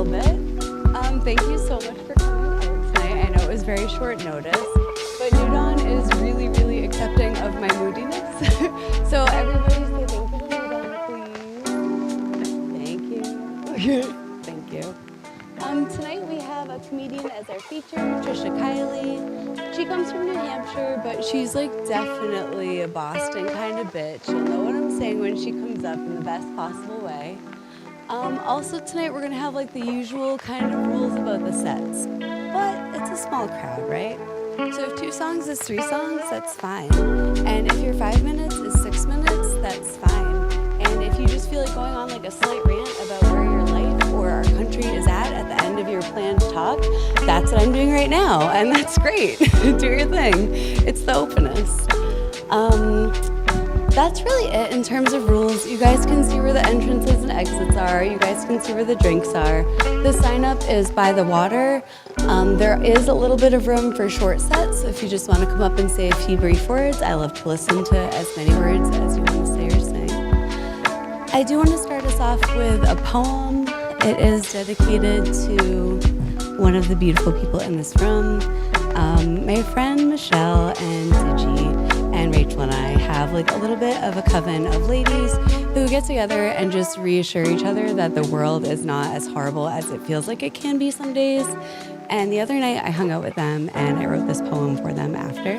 little bit. Thank you so much for coming out tonight. I know it was very short notice, but New Dawn is really, really accepting of my moodiness. So everybody say thank you to New Dawn, please. Thank you. Thank you. Tonight we have a comedian as our feature, Tricia Kiely. She comes from New Hampshire, but she's like definitely a Boston kind of bitch. You'll know what I'm saying when she comes up in the best possible way. Also tonight we're gonna have like the usual kind of rules about the sets, but it's a small crowd, right? So if 2 songs is 3 songs, that's fine. And if your 5 minutes is 6 minutes, that's fine. And if you just feel like going on like a slight rant about where your life or our country is at the end of your planned talk, that's what I'm doing right now, and that's great. Do your thing. It's the Openest. That's really it in terms of rules. You guys can see where the entrances and exits are. You guys can see where the drinks are. The sign up is by the water. There is a little bit of room for short sets. So if you just want to come up and say a few brief words, I love to listen to as many words as you want to say or sing. I do want to start us off with a poem. It is dedicated to one of the beautiful people in this room. My friend Michelle and Digi and Rachel and I have like a little bit of a coven of ladies who get together and just reassure each other that the world is not as horrible as it feels like it can be some days. And the other night I hung out with them and I wrote this poem for them after.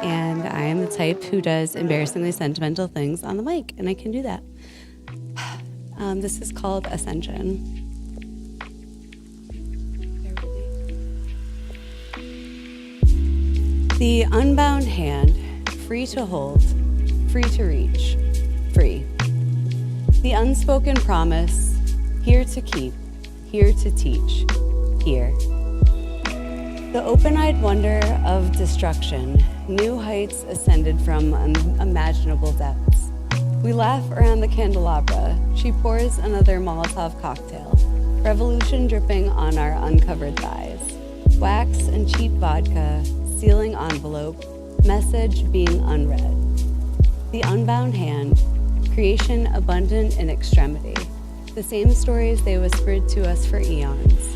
And I am the type who does embarrassingly sentimental things on the mic, and I can do that. This is called Ascension. The unbound hand, free to hold, free to reach, free. The unspoken promise, here to keep, here to teach, here. The open-eyed wonder of destruction, new heights ascended from unimaginable depths. We laugh around the candelabra. She pours another Molotov cocktail, revolution dripping on our uncovered thighs. Wax and cheap vodka, sealing envelope, message being unread. The unbound hand, creation abundant in extremity. The same stories they whispered to us for eons,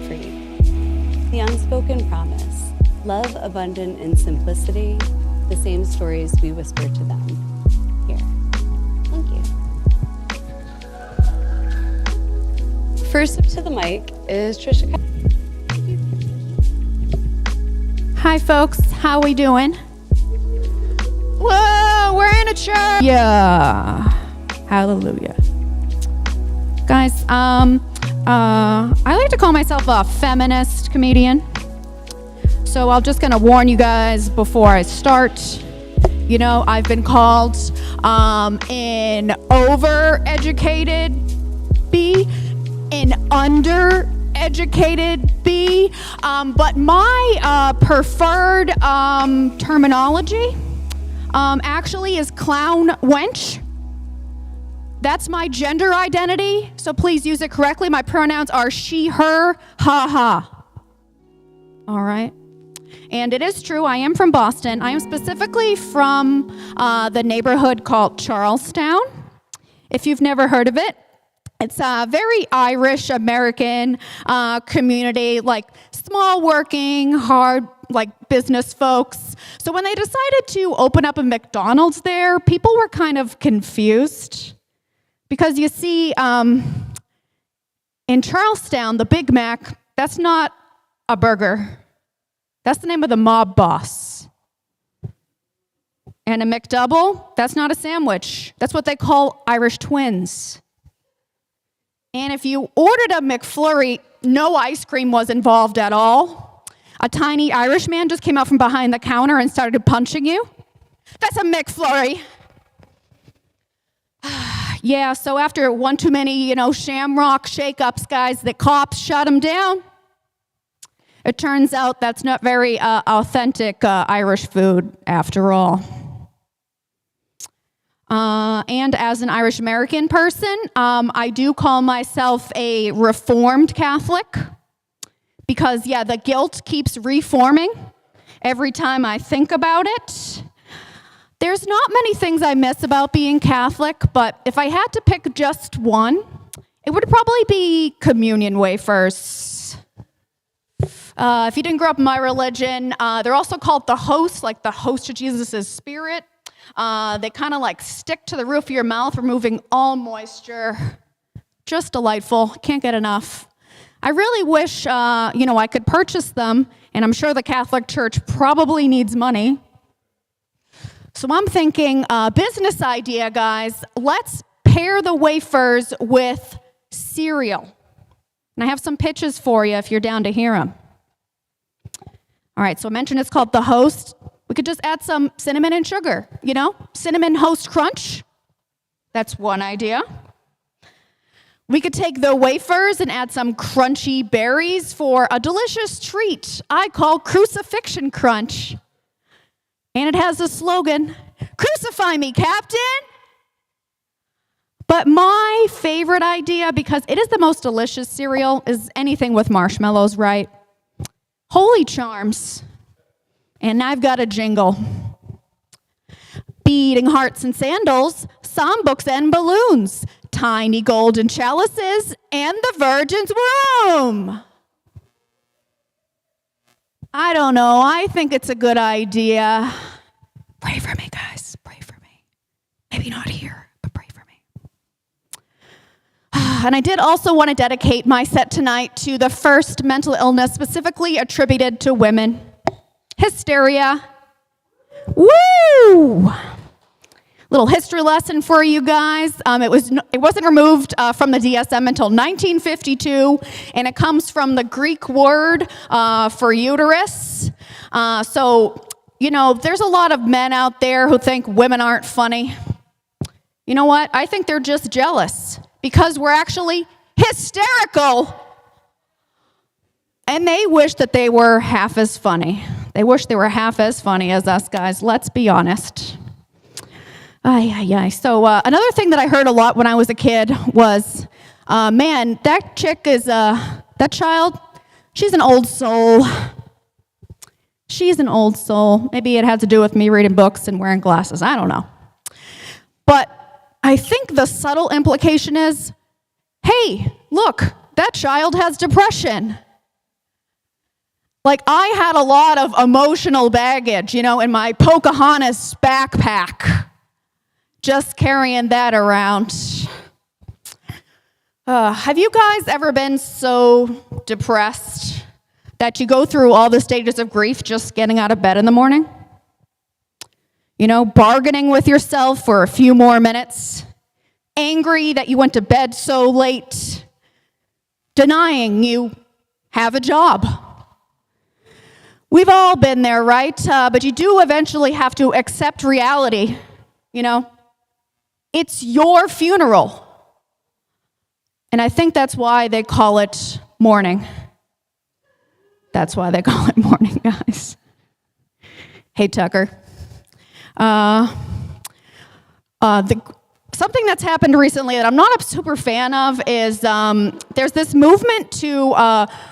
free. The unspoken promise, love abundant in simplicity. The same stories we whispered to them, here. Thank you. First up to the mic is Tricia Kiely. Hi folks, how we doing? Whoa, we're in a church. Yeah, hallelujah. Guys, I like to call myself a feminist comedian. So I'm just gonna warn you guys before I start. You know, I've been called an over-educated bee, an under-educated bee, but my preferred terminology actually is clown wench. That's my gender identity, so please use it correctly. My pronouns are she, her, ha, ha. All right. And it is true, I am from Boston. I am specifically from the neighborhood called Charlestown. If you've never heard of it, it's a very Irish American community, like small working, hard, like business folks. So when they decided to open up a McDonald's there, people were kind of confused. Because you see, in Charlestown, the Big Mac, that's not a burger. That's the name of the mob boss. And a McDouble, that's not a sandwich. That's what they call Irish twins. And if you ordered a McFlurry, no ice cream was involved at all. A tiny Irish man just came out from behind the counter and started punching you. That's a McFlurry. Yeah, so after one too many, shamrock shake-ups, guys, the cops shut him down. It turns out that's not very authentic Irish food after all. And as an Irish American person, I do call myself a Reformed Catholic because, the guilt keeps reforming every time I think about it. There's not many things I miss about being Catholic, but if I had to pick just one, It would probably be communion wafers. If you didn't grow up in my religion, they're also called the host, like the host of Jesus' spirit. They kind of like stick to the roof of your mouth, removing all moisture. Just delightful. Can't get enough. I really wish, I could purchase them, and I'm sure the Catholic Church probably needs money. So I'm thinking, business idea, guys. Let's pair the wafers with cereal. And I have some pitches for you if you're down to hear them. All right, so I mentioned it's called the Host. We could just add some cinnamon and sugar, Cinnamon Host Crunch. That's one idea. We could take the wafers and add some crunchy berries for a delicious treat I call Crucifixion Crunch. And it has a slogan, "Crucify me, Captain." But my favorite idea, because it is the most delicious cereal, is anything with marshmallows, right? Holy Charms. And I've got a jingle. Beating hearts and sandals, psalm books and balloons, tiny golden chalices, and the Virgin's womb. I don't know. I think it's a good idea. Pray for me, guys. Pray for me. Maybe not here, but pray for me. And I did also want to dedicate my set tonight to the first mental illness specifically attributed to women. Hysteria. Woo! Little history lesson for you guys. It wasn't removed from the DSM until 1952, and it comes from the Greek word for uterus. There's a lot of men out there who think women aren't funny. You know what? I think they're just jealous because we're actually hysterical. And they wish that they were half as funny. They wish they were half as funny as us guys. Let's be honest. So another thing that I heard a lot when I was a kid was, man, that child, she's an old soul. She's an old soul. Maybe it had to do with me reading books and wearing glasses. I don't know. But I think the subtle implication is, hey, look, that child has depression. Like, I had a lot of emotional baggage, in my Pocahontas backpack. Just carrying that around. Have you guys ever been so depressed that you go through all the stages of grief just getting out of bed in the morning? Bargaining with yourself for a few more minutes, angry that you went to bed so late, denying you have a job. We've all been there, right? But you do eventually have to accept reality, It's your funeral. And I think that's why they call it mourning. That's why they call it mourning, guys. Hey, Tucker. Something that's happened recently that I'm not a super fan of is there's this movement to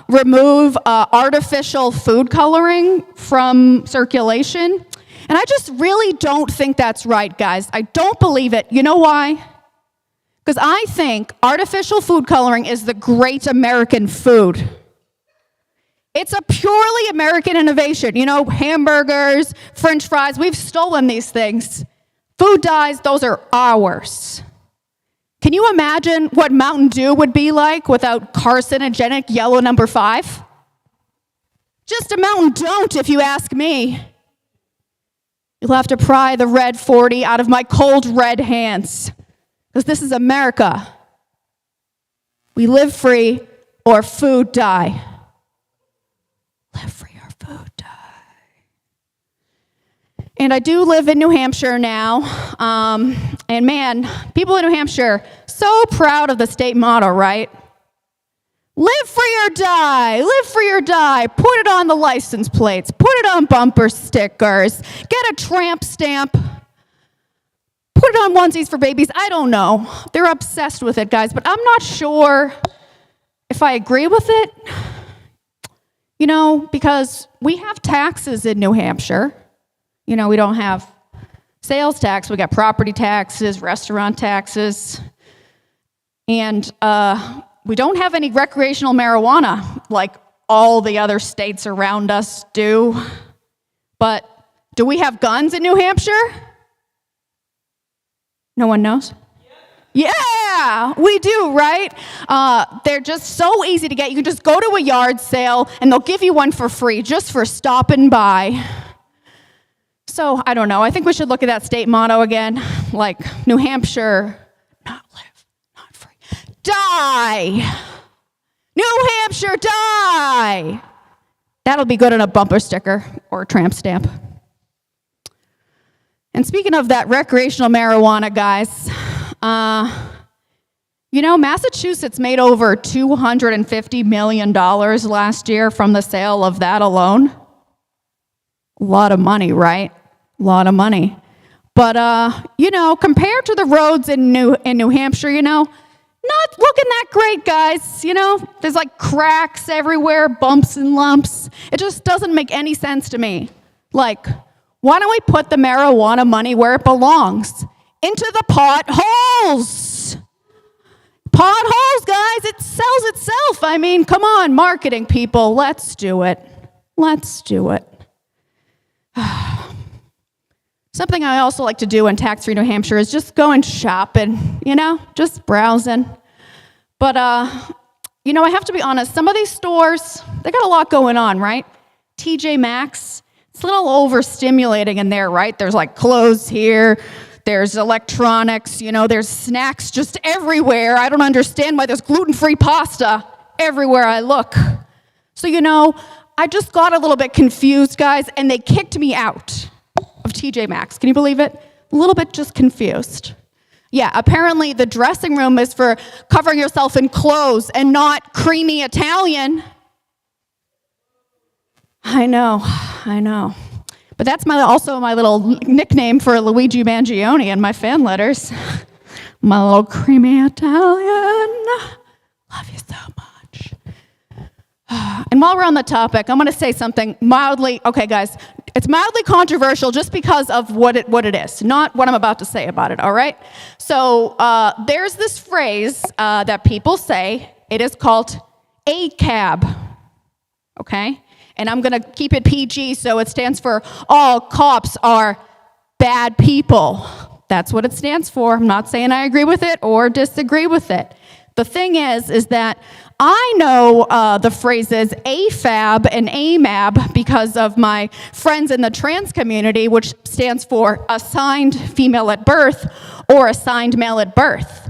remove artificial food coloring from circulation. And I just really don't think that's right, guys. I don't believe it. You know why? Because I think artificial food coloring is the great American food. It's a purely American innovation. Hamburgers, French fries, we've stolen these things. Food dyes, those are ours. Can you imagine what Mountain Dew would be like without carcinogenic yellow number 5? Just a Mountain Don't, if you ask me. You'll have to pry the red 40 out of my cold red hands. Because this is America. We live free or food die. Live free or food die. And I do live in New Hampshire now. And man, people in New Hampshire, so proud of the state motto, right? Live free or die, live free or die. Put it on the license plates, put it on bumper stickers, get a tramp stamp, put it on onesies for babies. I don't know. They're obsessed with it, guys, but I'm not sure if I agree with it. Because we have taxes in New Hampshire. We don't have sales tax. We got property taxes, restaurant taxes. And we don't have any recreational marijuana like all the other states around us do. But do we have guns in New Hampshire? No one knows? Yeah, we do, right? They're just so easy to get. You can just go to a yard sale and they'll give you one for free just for stopping by. So, I don't know. I think we should look at that state motto again. Like, New Hampshire, not live, not free. Die! New Hampshire, die! That'll be good on a bumper sticker or a tramp stamp. And speaking of that recreational marijuana, guys, Massachusetts made over $250 million last year from the sale of that alone. A lot of money, right? A lot of money. But, compared to the roads in New Hampshire, not looking that great, guys. There's like cracks everywhere, bumps and lumps. It just doesn't make any sense to me. Like, why don't we put the marijuana money where it belongs? Into the potholes. Potholes, guys, it sells itself. I mean, come on, marketing people, let's do it. Let's do it. Something I also like to do in tax-free New Hampshire is just going shopping, just browsing. But, I have to be honest, some of these stores, they got a lot going on, right? TJ Maxx, it's a little overstimulating in there, right? There's like clothes here, there's electronics, there's snacks just everywhere. I don't understand why there's gluten-free pasta everywhere I look. So, I just got a little bit confused, guys, and they kicked me out of TJ Maxx. Can you believe it? A little bit just confused. Yeah, apparently the dressing room is for covering yourself in clothes and not creamy Italian. I know. But that's also my little nickname for Luigi Mangione in my fan letters. My little creamy Italian. Love you so much. And while we're on the topic, I'm going to say something mildly, okay guys, it's mildly controversial just because of what it is, not what I'm about to say about it, all right? So there's this phrase that people say, it is called ACAB, okay? And I'm going to keep it PG, so it stands for all cops are bad people. That's what it stands for. I'm not saying I agree with it or disagree with it. The thing is that I know the phrases AFAB and AMAB because of my friends in the trans community, which stands for assigned female at birth or assigned male at birth.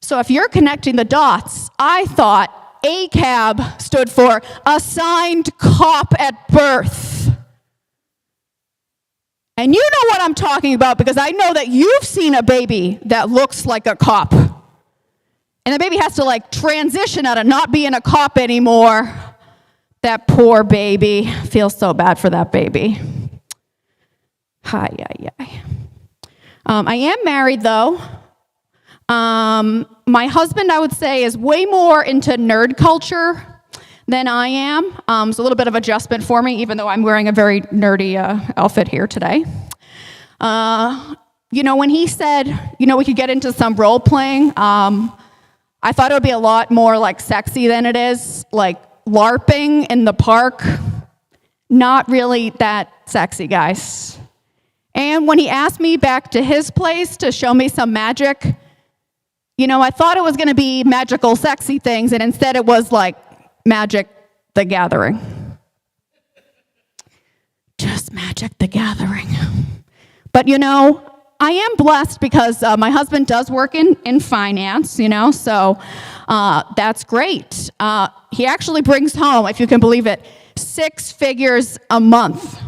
So if you're connecting the dots, I thought ACAB stood for assigned cop at birth. And you know what I'm talking about because I know that you've seen a baby that looks like a cop. And the baby has to transition out of not being a cop anymore. That poor baby. Feels so bad for that baby. Hi. I am married though. My husband, I would say, is way more into nerd culture than I am. It's a little bit of adjustment for me, even though I'm wearing a very nerdy outfit here today. When he said, we could get into some role playing, I thought it would be a lot more sexy than it is. Like LARPing in the park, not really that sexy, guys. And when he asked me back to his place to show me some magic, I thought it was going to be magical, sexy things, and instead it was like Magic the Gathering. Just Magic the Gathering. But, I am blessed because my husband does work in finance, so that's great. He actually brings home, if you can believe it, 6 figures a month.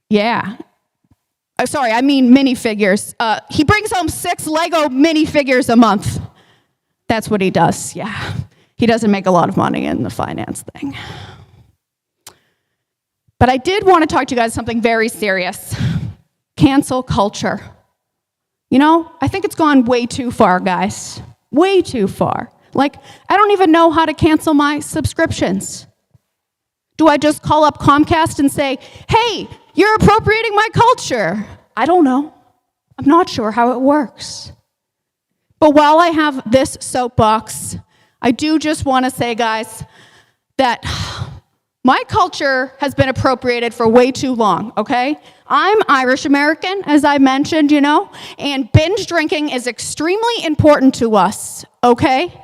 Yeah. Sorry, I mean minifigures. He brings home 6 Lego minifigures a month. That's what he does, yeah. He doesn't make a lot of money in the finance thing. But I did want to talk to you guys something very serious. Cancel culture. I think it's gone way too far, guys. Way too far. I don't even know how to cancel my subscriptions. Do I just call up Comcast and say, hey, you're appropriating my culture? I don't know. I'm not sure how it works. But while I have this soapbox, I do just want to say, guys, that my culture has been appropriated for way too long, okay? I'm Irish American, as I mentioned, and binge drinking is extremely important to us, okay?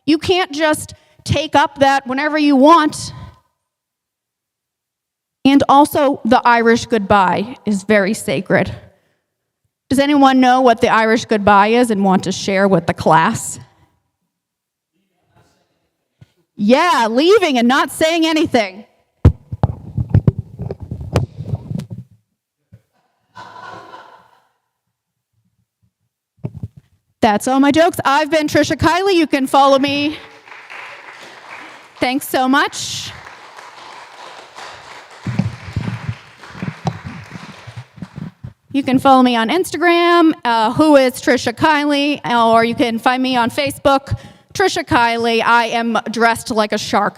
You can't just take up that whenever you want. And also, the Irish goodbye is very sacred. Does anyone know what the Irish goodbye is and want to share with the class? Yeah, leaving and not saying anything. That's all my jokes. I've been Tricia Kiely. You can follow me. Thanks so much. You can follow me on Instagram, who is Tricia Kiely, or you can find me on Facebook, Tricia Kiely. I am dressed like a shark.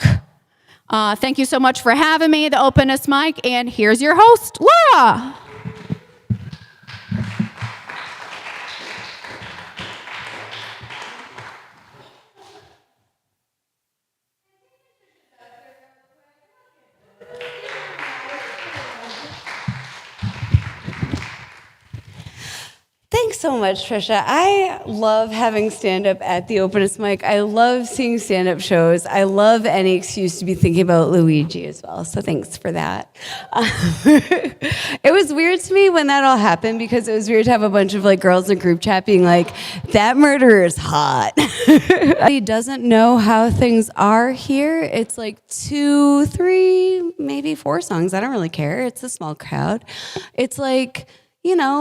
Thank you so much for having me, the Openest Mic, and here's your host, Laura. Thanks so much, Tricia. I love having stand-up at the Openest Mic. I love seeing stand-up shows. I love any excuse to be thinking about Luigi as well, so thanks for that. It was weird to me when that all happened because it was weird to have a bunch of girls in a group chat being like, that murderer is hot. He doesn't know how things are here. It's 2, 3, maybe 4 songs. I don't really care. It's a small crowd. It's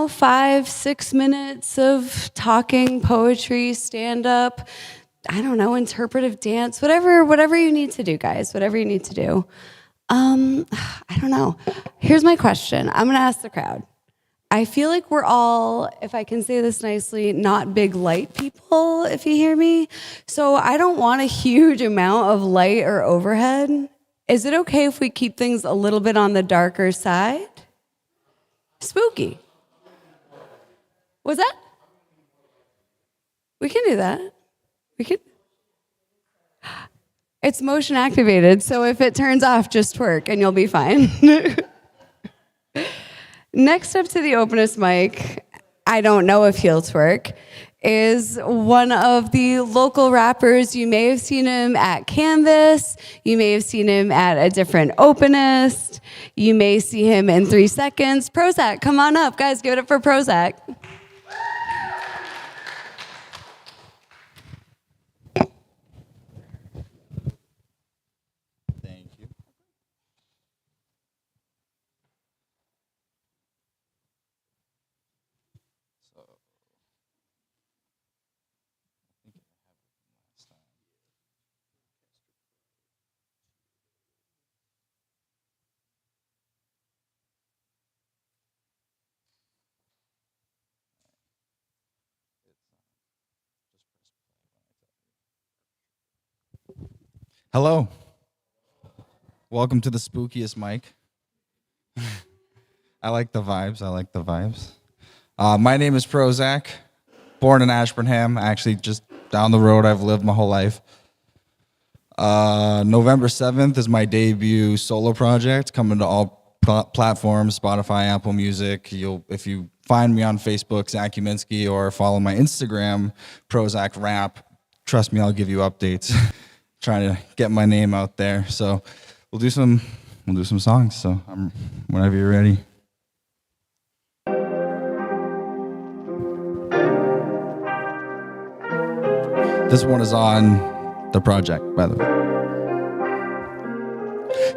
5, 6 minutes of talking, poetry, stand-up, I don't know, interpretive dance, whatever you need to do, guys, whatever you need to do. I don't know. Here's my question. I'm going to ask the crowd. I feel like we're all, if I can say this nicely, not big light people, if you hear me. So I don't want a huge amount of light or overhead. Is it okay if we keep things a little bit on the darker side? Spooky. Was that? We can do that. We can. It's motion activated, so if it turns off, just twerk and you'll be fine. Next up to the Openest Mic, I don't know if he'll twerk, is one of the local rappers. You may have seen him at Canvas. You may have seen him at a different Openest. You may see him in 3 seconds. Prozac, come on up. Guys, give it up for Prozac. Hello. Welcome to the Spookiest Mic. I like the vibes. My name is Prozac, born in Ashburnham, actually just down the road. I've lived my whole life. November 7th is my debut solo project, coming to all platforms, Spotify, Apple Music. If you find me on Facebook, Zach Uminski, or follow my Instagram, Prozac Rap, trust me, I'll give you updates. Trying to get my name out there. So we'll do some songs. So whenever you're ready. This one is on the project, by the way.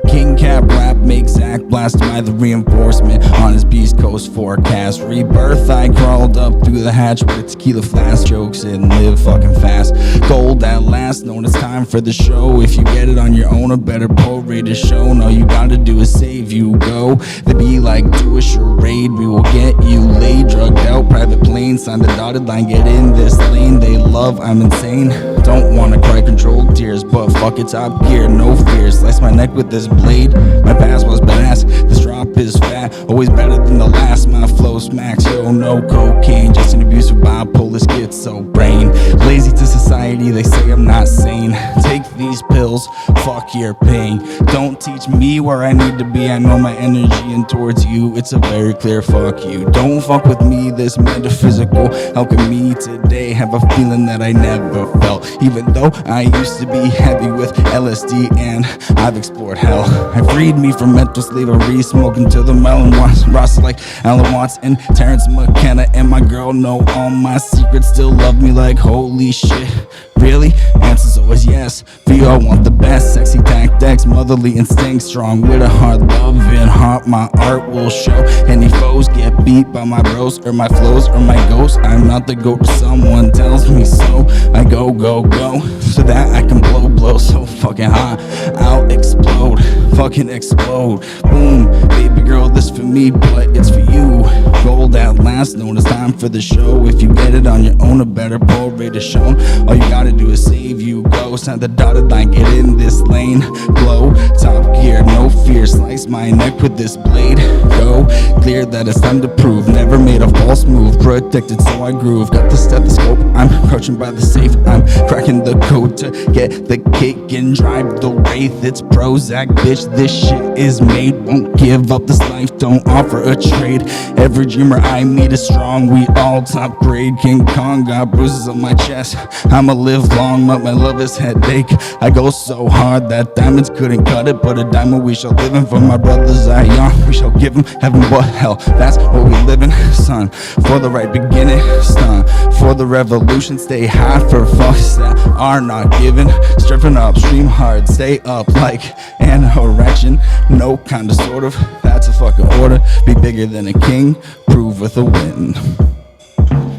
King Cap rap makes Zach blast by the reinforcement on his Beast Coast forecast. Rebirth, I crawled up through the hatch with tequila flask jokes and live fucking fast. Gold at last, known it's time for the show. If you get it on your own, a better poetry to show. All you gotta do is save you go. They be like, do a charade, we will get you laid. Drugged out, private plane, sign the dotted line, get in this lane. They love, I'm insane. Don't wanna cry controlled tears, but fuck it, top gear, no fear. Slice my neck with this blade, my past was badass. This drop is fat, that. Always better than the last, my flow smacks. Yo, no cocaine, just an abusive bipolar schizo brain. Lazy to society, they say I'm not sane. Take these pills, fuck your pain. Don't teach me where I need to be. I know my energy, and towards you it's a very clear fuck you. Don't fuck with me, this metaphysical. How can me today have a feeling that I never felt? Even though I used to be heavy with LSD and I've explored hell. I freed me from mental slavery, smoking to the melon wants. Ross like Alan Watts and Terrence McKenna, and my girl know all my secrets. Still love me like holy shit. Really? Answer's always yes. For you I want the best. Sexy tactics, motherly instinct, strong with a hard love and heart. My art will show. Any foes get beat by my bros or my flows or my ghosts. I'm not the goat, someone tells me so. I go, go, go, so that I can blow so fucking hot. I'll explode, fucking explode. Boom, baby girl, this for me, but it's for you. Gold at last, known it's time for the show. If you get it on your own, a better pull rate is shown. All you gotta do is save you go. Sign the dotted line, get in this lane. Glow, top gear, no fear. Slice my neck with this blade. Go, clear that it's time to prove. Never made a false move, protected so I groove. Got the stethoscope, I'm crouching by the safe. I'm cracking the code to get the cake and drive the Wraith. It's Prozac, bitch, this shit is made. Won't give up this life, don't offer a trade. Every dreamer I meet is strong, we all top grade. King Kong got bruises on my chest. I'ma live long, but my love is headache. I go so hard that diamonds couldn't cut it, but a diamond we shall live in. For my brothers Zion, we shall give them heaven but hell. That's what we live in, son. For the right beginning, stun. For the revolution, stay high for fucks that are not given. Stripping up, stream hard, stay up like an erection. No kind of sort of, that's a fucking order. Be bigger than a king, prove with a win.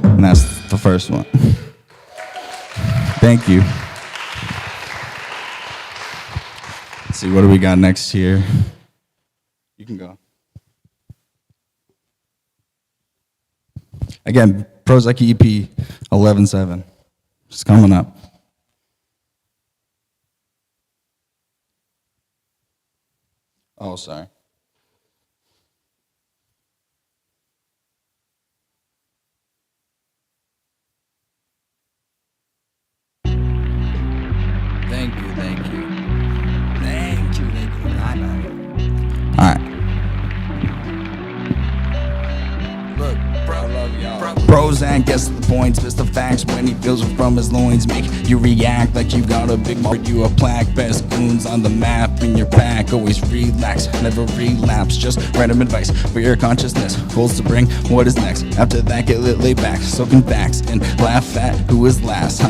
And that's the first one. Thank you. Let's see, what do we got next here? You can go. Again, Prozac EP 11/7. It's coming up. Oh, sorry. Thank you. All right. Look, bro, I love y'all. Prozac gets the point, spits the facts when he feels it from his loins. Make you react like you got a big mark, you a plaque. Best goons on the map in your pack. Always relax, never relapse. Just random advice for your consciousness. Goals to bring, what is next? After that, get lit, lay back, soaking facts and laugh at who is last.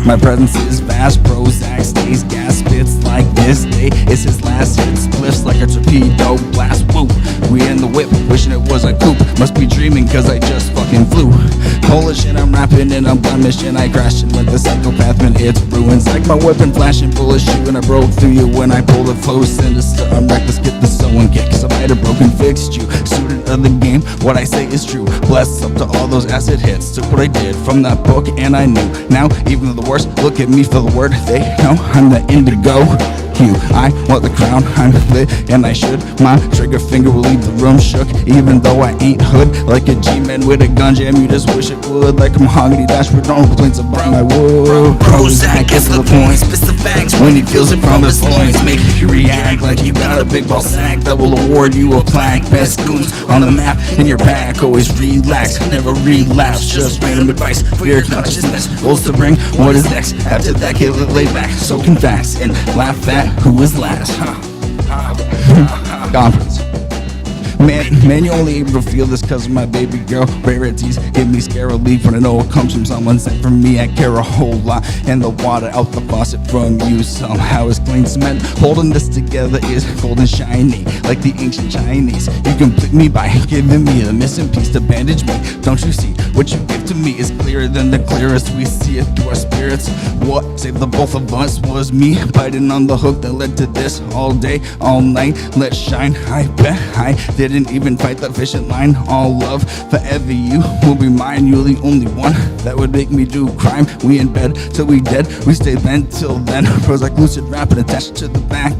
My presence is vast, Prozac stays gas, spits like this day. It's his last hit, spliffs like a torpedo blast. Woo, we in the whip, wishing it was a coupe. Must be dreaming cause I just fucking flew. Polish and I'm rapping and I'm blemished and I crashed and with the psychopath man it's ruins. Like my weapon flashing full of shoe and I broke through you when I pulled the flow sinister. I'm reckless, get the sewing kick, cause I might have broken fixed you. Student of the game, what I say is true. Bless up to all those acid hits. Took what I did from that book and I knew. Now, even though the worst, look at me for the word they know. I'm the indigo hue. I want the crown, I'm lit and I should. My trigger finger will leave the room shook. Even though I ain't hood, like a G-man with a gun jam, you just wish it would. Like a mahogany dashboard, no complaints about my wood. Prozac gets the point, spits the facts when he feels it from his loins. Make you react like you got a big ball sack that will award you a plaque. Best goons on the map in your pack. Always relax, never relapse. Just random advice for your consciousness. Goals to bring, what is next? After that, get laid back, soaking facts and laugh at who is last. Conference. Man, you only able to feel this cause of my baby girl. Rarities give me scare relief when I know it comes from someone sent from me. I care a whole lot, and the water out the faucet from you somehow is clean cement. Holding this together is cold and shiny, like the ancient Chinese. You complete me by giving me the missing piece to bandage me. Don't you see, what you give to me is clearer than the clearest. We see it through our spirits. What saved the both of us was me biting on the hook that led to this. All day, all night, let's shine. I bet I did didn't even fight that fishing line. All love, forever you will be mine. You're the only one that would make me do crime. We in bed till we dead, we stay bent till then. Pros like lucid rapping attached to the back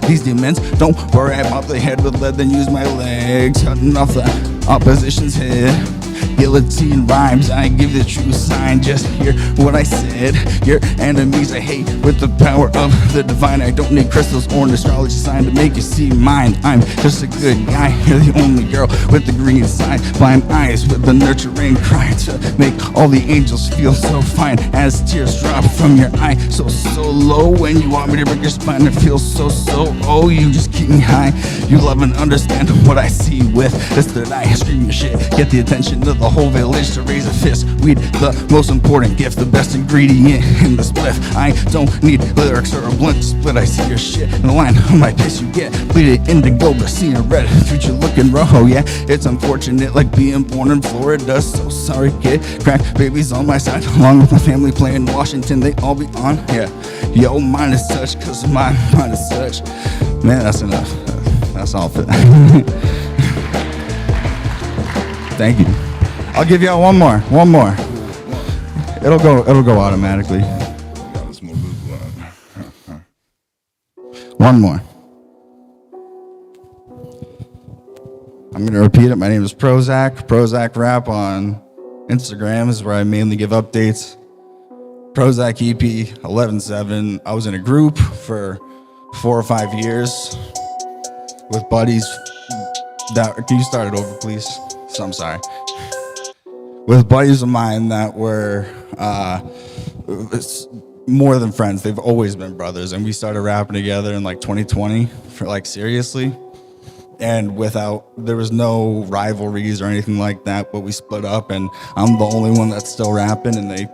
these demons. Don't worry about the head with lead, then use my legs. Cutting off the opposition's head. Guillotine rhymes, I give the true sign. Just hear what I said. Your enemies I hate with the power of the divine. I don't need crystals or an astrology sign to make you see mine. I'm just a good guy. You're the only girl with the green side. Blind eyes with the nurturing cry to make all the angels feel so fine. As tears drop from your eye, so low. When you want me to break your spine, it feels so oh, you just keep me high. You love and understand what I see with this third eye. Scream your shit, get the attention of the whole village to raise a fist. Weed, the most important gift, the best ingredient in the spliff. I don't need lyrics or a blunt to split. I see your shit in the line of my piss. You get bleeded indigo, but seeing red, future looking rojo. Yeah, it's unfortunate like being born in Florida. So sorry, kid. Crack babies on my side, along with my family playing Washington. They all be on. Yeah, yo, mine is such, cause my mind is such. Man, that's enough. That's all for that. Thank you. I'll give y'all one more. It'll go automatically. One more. I'm gonna repeat it. My name is Prozac. Prozac Rap on Instagram is where I mainly give updates. Prozac EP 11/7. I was in a group for 4 or 5 years with buddies. Can you start it over, please? So I'm sorry. With buddies of mine that were more than friends. They've always been brothers, and we started rapping together in like 2020 for like seriously. And there was no rivalries or anything like that, but we split up, and I'm the only one that's still rapping, and they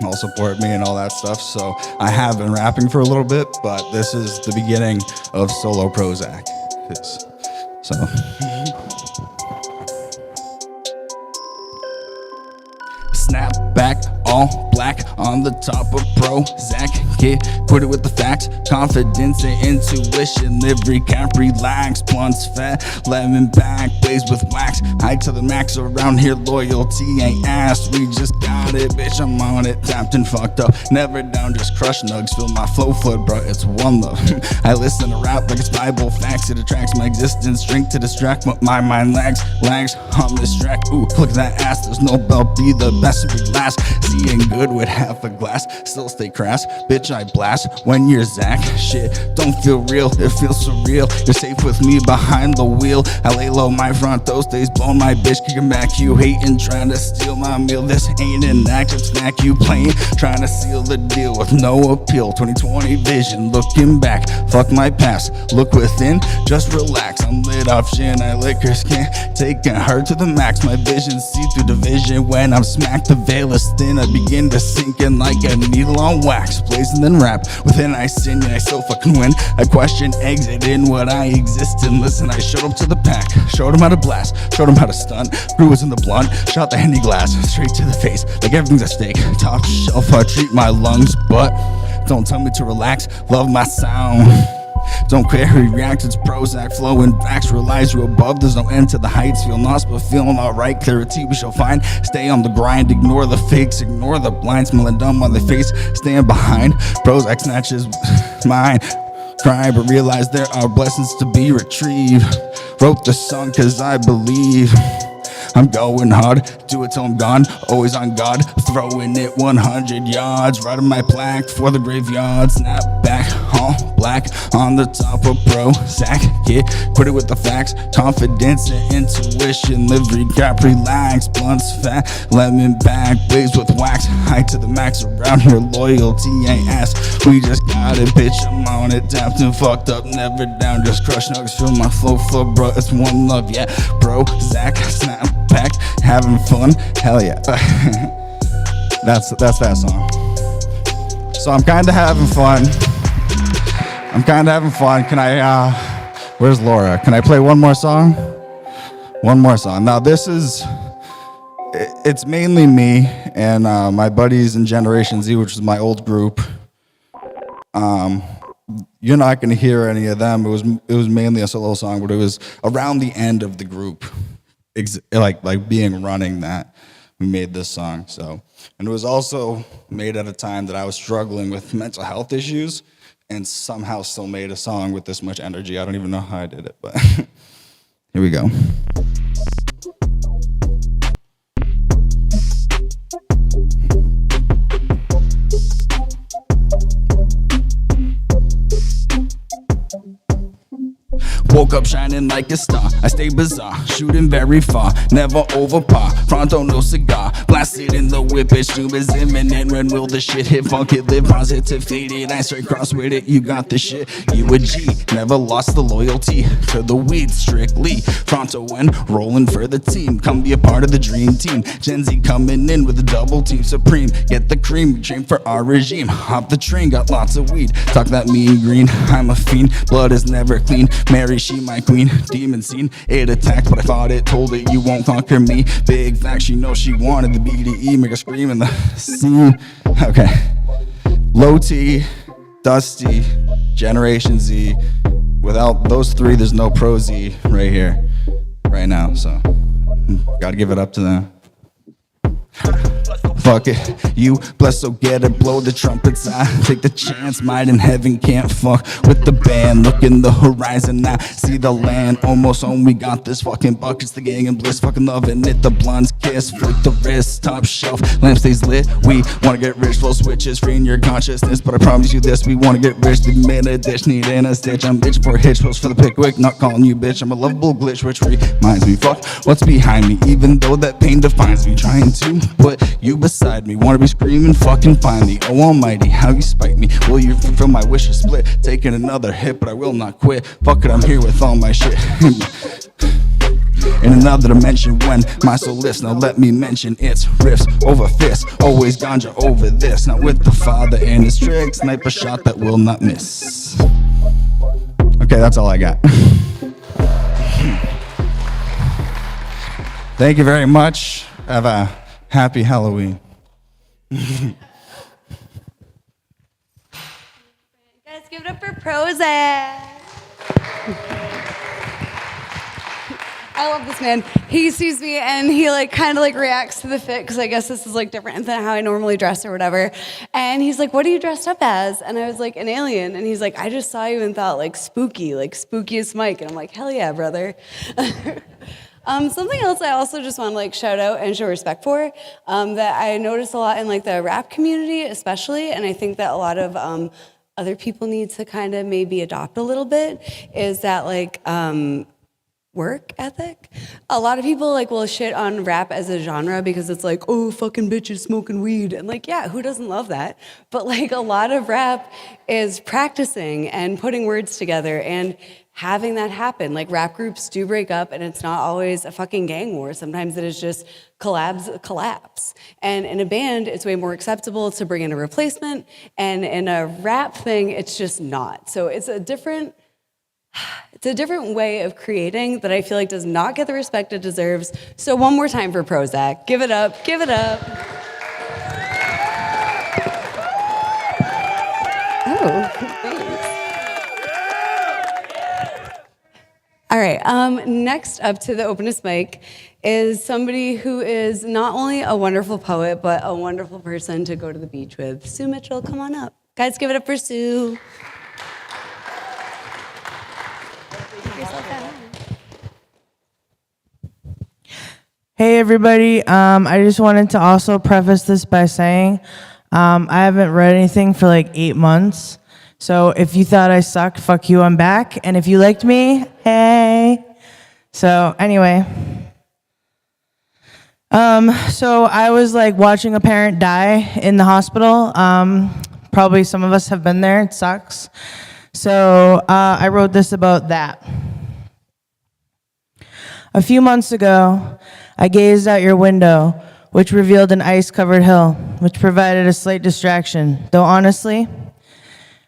all support me and all that stuff. So I have been rapping for a little bit, but this is the beginning of solo Prozac. So. Snap back, all black on the top of Prozac. Kid, quit it with the facts. Confidence and intuition. Live, recap, relax. Blunts, fat, lemon back. Blaze with wax. High to the max around here. Loyalty ain't asked. We just got it, bitch. I'm on it. Tapped and fucked up. Never down, just crush nugs. Feel my flow flood, bro. It's one love. I listen to rap like it's Bible facts. It attracts my existence. Drink to distract, but my mind lags on this track. Ooh, look at that ass. There's no belt. Be the best and be last. Seeing good with half a glass. Still stay crass. Bitch, I blast when you're Zach. Shit, don't feel real. It feels surreal. You're safe with me behind the wheel. I lay low, my front those days. Blowing my bitch, kicking back. You hating, trying to steal my meal. This ain't an active snack. You playing, trying to seal the deal with no appeal. 2020 vision, looking back. Fuck my past. Look within, just relax. I'm lit off gin. I liquor skin. Taking her to the max. My vision see through division. When I'm smacked, the veil is thin. I begin to sink in like a needle on wax. Blazing then rap. Within I sin, and I still fucking win. I question exit in what I exist in. Listen, I showed up to the pack. Showed him how to blast. Showed him how to stun. Brew was in the blunt. Shot the handy glass. Straight to the face. Like everything's at stake. Top shelf. I treat my lungs, but don't tell me to relax. Love my sound. Don't care who reacts, it's Prozac flowing backs. Realize you above, there's no end to the heights. Feel lost but feeling alright, clarity we shall find. Stay on the grind, ignore the fakes, ignore the blind. Smelling dumb on the face, staying behind. Prozac snatches mine. Cry but realize there are blessings to be retrieved. Wrote the song cause I believe. I'm going hard, do it till I'm gone. Always on God, throwing it 100 yards. Riding my plaque for the graveyard. Snap back, all black on the top of Prozac. Yeah, put it with the facts. Confidence and intuition. Live, recap, relax. Blunts, fat, lemon back. Blaze with wax. High to the max around here. Loyalty ain't asked. We just got it, bitch. I'm on it. Tapped and fucked up. Never down, just crush nugs. Feel my flow, bro. It's one love, yeah. Prozac, snap back, having fun, hell yeah. That's that song. So I'm kind of having fun. Can I, where's Laura? Can I play one more song? One more song. Now this is, it's mainly me and my buddies in Generation Z, which is my old group. you're not going to hear any of them. It was mainly a solo song, but it was around the end of the group, like being running that we made this song. So, and it was also made at a time that I was struggling with mental health issues, and somehow still made a song with this much energy. I don't even know how I did it, but here we go. Woke up shining like a star. I stay bizarre, shooting very far, never over par. Pronto, no cigar. Blasted in the whip, it's doom is imminent. When will the shit hit? Fuck it, live positive, faded. I straight cross with it, you got the shit. You a G, never lost the loyalty to the weed strictly. Pronto and rolling for the team. Come be a part of the dream team. Gen Z coming in with a double team supreme. Get the cream, train for our regime. Hop the train, got lots of weed. Talk that mean green, I'm a fiend. Blood is never clean. Mary, she my queen. Demon scene, it attacked, but I fought it. Told it you won't conquer me. Big fact, she knows she wanted the BDE. Make her scream in the scene. Okay. Low T, Dusty, Generation Z. Without those three, there's no Pro Z right here, right now. So, gotta give it up to them. Fuck it, you bless, so get it, blow the trumpets. I take the chance, might in heaven can't fuck with the band. Look in the horizon now, see the land almost home. We got this fucking buckets, the gang and bliss, fucking loving it. The blunts kiss, flick the wrist, top shelf, lamp stays lit. We wanna get rich, flow switches, freeing your consciousness. But I promise you this, we wanna get rich. We made a dish, need in a stitch. I'm itching for a hitch, post for the Pickwick, not calling you bitch. I'm a lovable glitch, which reminds me, fuck what's behind me. Even though that pain defines me, trying to put you beside me. Wanna be screaming, fucking find me. Oh almighty, how you spite me. Will you fulfill my wishes? Split, taking another hit, but I will not quit. Fuck it, I'm here with all my shit. In another dimension when my soul lifts. Now let me mention its riffs over fists. Always ganja over this. Now with the father and his tricks, sniper shot that will not miss. Okay, that's all I got. Thank you very much. Have a happy Halloween. Guys, give it up for Prozac. I love this man. He sees me and he kind of reacts to the fit, because I guess this is different than how I normally dress or whatever. And he's like, "What are you dressed up as?" And I was like, "An alien." And he's like, "I just saw you and thought spooky, Spookiest Mic." And I'm like, "Hell yeah, brother." Something else I also just want to shout out and show respect for, that I notice a lot in the rap community especially, and I think that a lot of other people need to kind of maybe adopt a little bit, is that work ethic. A lot of people will shit on rap as a genre because it's oh, fucking bitches smoking weed, and yeah, who doesn't love that? But a lot of rap is practicing and putting words together and having that happen. Rap groups do break up, and it's not always a fucking gang war. Sometimes it is just collapse. And in a band, it's way more acceptable to bring in a replacement, and in a rap thing, it's just not. So it's a different way of creating that I feel does not get the respect it deserves. So one more time for Prozac. Give it up, give it up. Oh, thanks. All right, next up to the Openest Mic is somebody who is not only a wonderful poet, but a wonderful person to go to the beach with. Sue Mitchell, come on up. Guys, give it up for Sue. Hey everybody, I just wanted to also preface this by saying I haven't read anything for 8 months. So if you thought I sucked, fuck you, I'm back. And if you liked me, hey. So anyway. So I was watching a parent die in the hospital. Probably some of us have been there, it sucks. So I wrote this about that. A few months ago, I gazed out your window, which revealed an ice-covered hill, which provided a slight distraction, though honestly,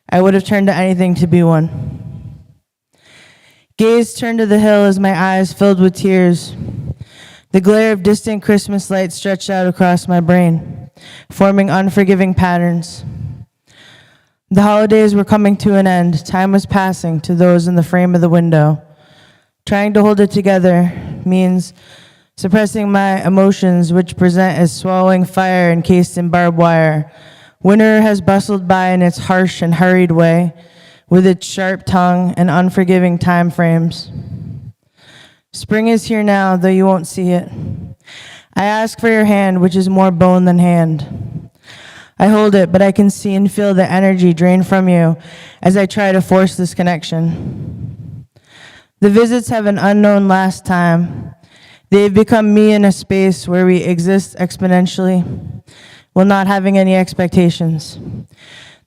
I would have turned to anything to be one. Gaze turned to the hill as my eyes filled with tears. The glare of distant Christmas lights stretched out across my brain, forming unforgiving patterns. The holidays were coming to an end. Time was passing to those in the frame of the window. Trying to hold it together means suppressing my emotions, which present as swallowing fire encased in barbed wire. Winter has bustled by in its harsh and hurried way, with its sharp tongue and unforgiving time frames. Spring is here now, though you won't see it. I ask for your hand, which is more bone than hand. I hold it, but I can see and feel the energy drain from you as I try to force this connection. The visits have an unknown last time. They've become me in a space where we exist exponentially while not having any expectations.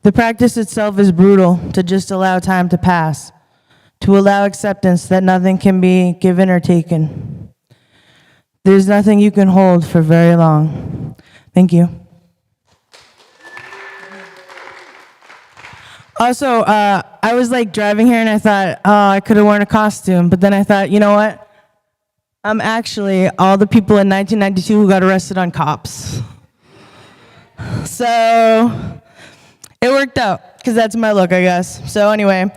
The practice itself is brutal, to just allow time to pass, to allow acceptance that nothing can be given or taken. There's nothing you can hold for very long. Thank you. Also, I was like driving here and I thought, oh, I could have worn a costume, but then I thought, you know what? I'm actually all the people in 1992 who got arrested on cops. So it worked out, because that's my look, I guess. So anyway,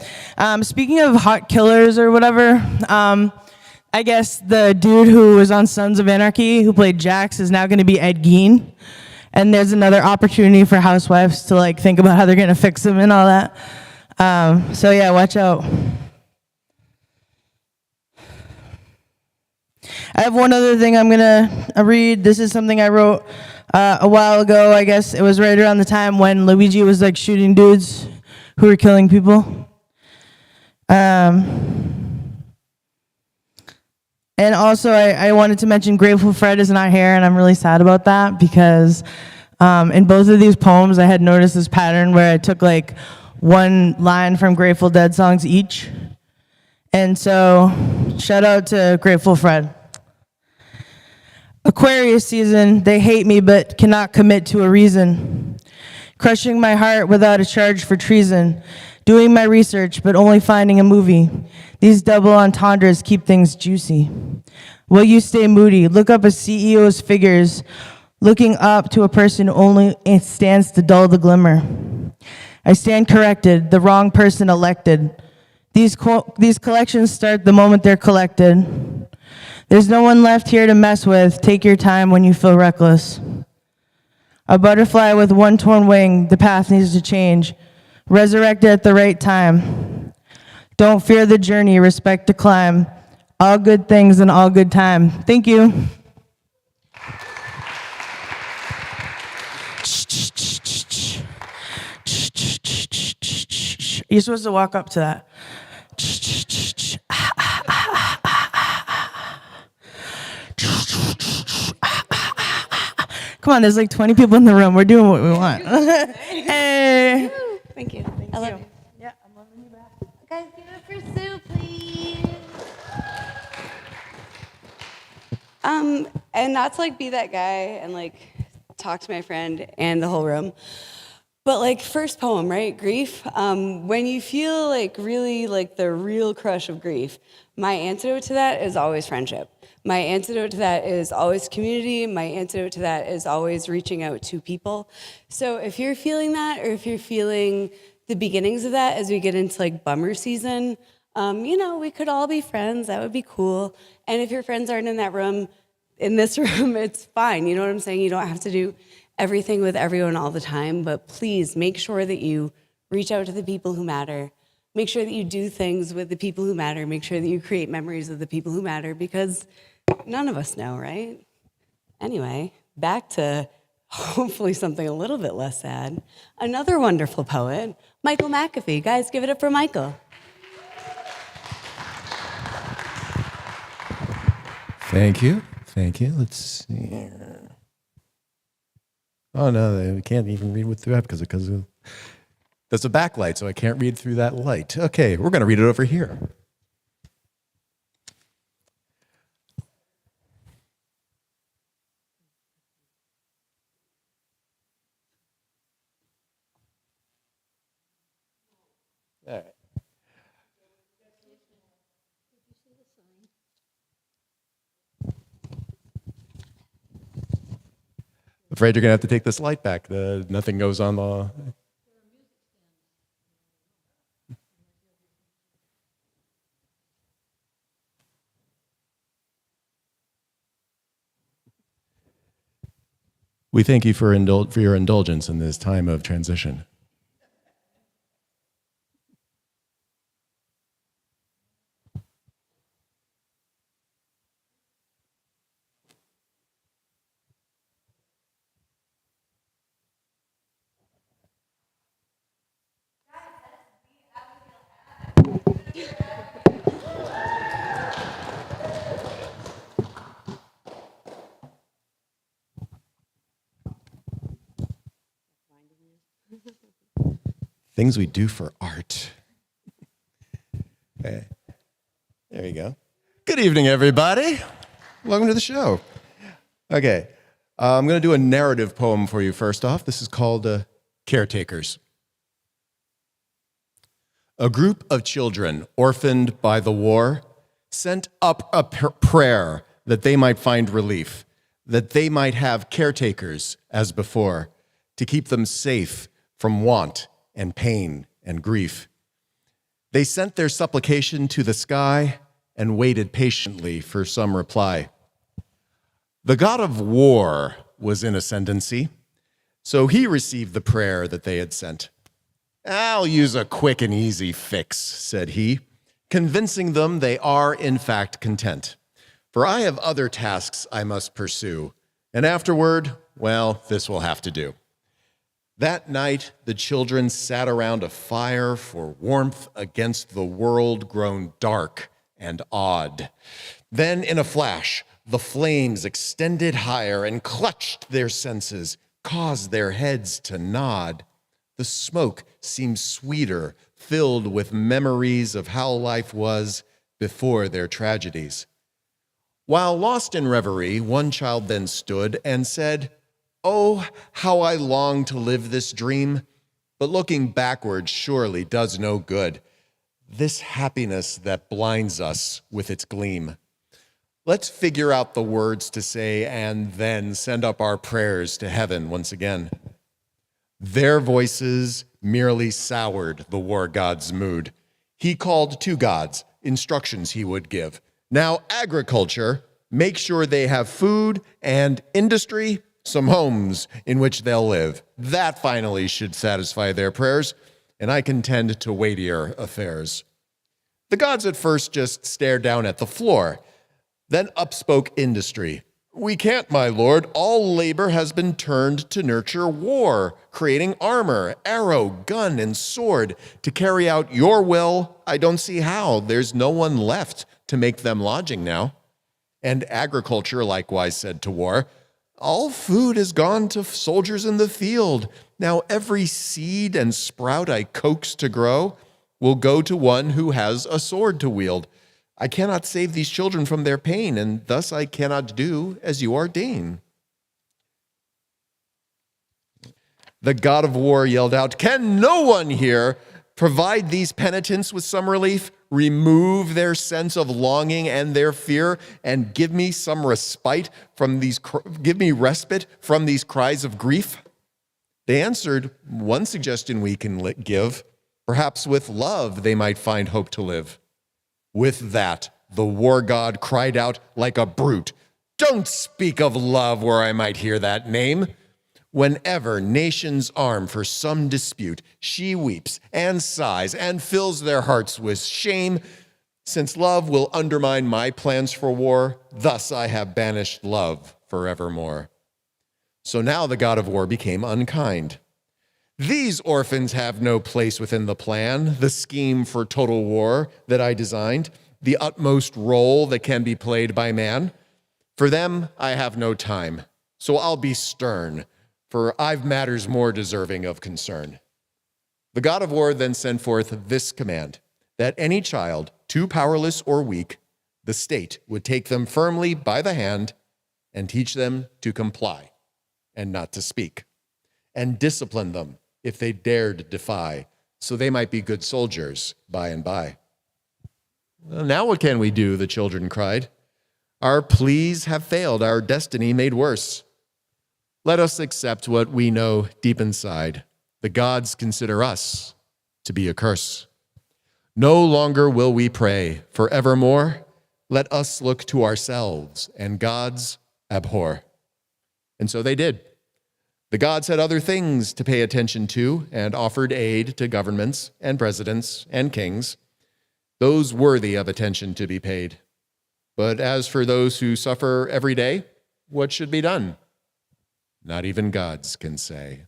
speaking of hot killers or whatever, I guess the dude who was on Sons of Anarchy, who played Jax, is now going to be Ed Gein. And there's another opportunity for housewives to like think about how they're going to fix him and all that. So yeah, watch out. I have one other thing I'm going to read. This is something I wrote a while ago. I guess it was right around the time when Luigi was like shooting dudes who were killing people. And also, I wanted to mention Grateful Fred is not here, and I'm really sad about that because in both of these poems, I had noticed this pattern where I took like one line from Grateful Dead songs each. And so, shout out to Grateful Fred. Aquarius season, they hate me but cannot commit to a reason. Crushing my heart without a charge for treason. Doing my research but only finding a movie. These double entendres keep things juicy. Will you stay moody? Look up a CEO's figures. Looking up to a person who only stands to dull the glimmer. I stand corrected, the wrong person elected. These collections start the moment they're collected. There's no one left here to mess with. Take your time when you feel reckless. A butterfly with one torn wing, the path needs to change. Resurrected at the right time. Don't fear the journey, respect the climb. All good things and all good time. Thank you. You're supposed to walk up to that. Come on, there's like 20 people in the room. We're doing what we want. Hey. Thank you. I love you. Yeah, I'm loving you back. Guys, give it for Sue, please. And not to like be that guy and like talk to my friend and the whole room, but like first poem, right? Grief. When you feel like really like the real crush of grief, my antidote to that is always friendship. My antidote to that is always community. My antidote to that is always reaching out to people. So if you're feeling that, or if you're feeling the beginnings of that as we get into like bummer season, we could all be friends. That would be cool. And if your friends aren't in that room, in this room, it's fine. You know what I'm saying? You don't have to do everything with everyone all the time, but please make sure that you reach out to the people who matter. Make sure that you do things with the people who matter. Make sure that you create memories with the people who matter, because none of us know, right? Anyway, back to hopefully something a little bit less sad. Another wonderful poet, Michael McAfee. Guys, give it up for Michael. Thank you. Thank you. Let's see here. Oh, no, we can't even read through that because there's a backlight, so I can't read through that light. Okay, we're going to read it over here. All right. Afraid you're going to have to take this light back. Nothing goes on the... We thank you for your indulgence in this time of transition. Things we do for art. Okay. There you go. Good evening, everybody. Welcome to the show. Okay. I'm going to do a narrative poem for you first off. This is called Caretakers. A group of children orphaned by the war sent up a prayer that they might find relief, that they might have caretakers as before, to keep them safe from want and pain and grief. They sent their supplication to the sky and waited patiently for some reply. The god of war was in ascendancy, so he received the prayer that they had sent. "I'll use a quick and easy fix," said he, convincing them they are in fact content. "For I have other tasks I must pursue, and afterward, well, this will have to do." That night, the children sat around a fire for warmth against the world grown dark and odd. Then, in a flash, the flames extended higher and clutched their senses, caused their heads to nod. The smoke seemed sweeter, filled with memories of how life was before their tragedies. While lost in reverie, one child then stood and said, "Oh, how I long to live this dream, but looking backward surely does no good. This happiness that blinds us with its gleam. Let's figure out the words to say and then send up our prayers to heaven once again." Their voices merely soured the war god's mood. He called two gods, instructions he would give. Now, agriculture, make sure they have food, and industry, some homes in which they'll live. That finally should satisfy their prayers, and I can tend to weightier affairs. The gods at first just stared down at the floor. Then up spoke industry. "We can't, my lord. All labor has been turned to nurture war, creating armor, arrow, gun, and sword. To carry out your will, I don't see how. There's no one left to make them lodging now." And agriculture likewise said to war, "All food has gone to soldiers in the field. Now every seed and sprout I coax to grow will go to one who has a sword to wield. I cannot save these children from their pain, and thus I cannot do as you ordain." The god of war yelled out, "Can no one here provide these penitents with some relief, remove their sense of longing and their fear, and give me some respite from give me respite from these cries of grief?" They answered, "One suggestion we can give. Perhaps with love they might find hope to live." With that, the war god cried out like a brute, "Don't speak of love where I might hear that name. Whenever nations arm for some dispute, she weeps and sighs and fills their hearts with shame. Since love will undermine my plans for war, thus I have banished love forevermore." So now the god of war became unkind. "These orphans have no place within the plan, the scheme for total war that I designed, the utmost role that can be played by man. For them, I have no time, so I'll be stern, for I've matters more deserving of concern." The god of war then sent forth this command, that any child, too powerless or weak, the state would take them firmly by the hand and teach them to comply and not to speak, and discipline them if they dared defy, so they might be good soldiers by and by. "Well, now what can we do?" the children cried. "Our pleas have failed, our destiny made worse. Let us accept what we know deep inside. The gods consider us to be a curse. No longer will we pray forevermore. Let us look to ourselves and gods abhor." And so they did. The gods had other things to pay attention to and offered aid to governments and presidents and kings, those worthy of attention to be paid. But as for those who suffer every day, what should be done? Not even gods can say.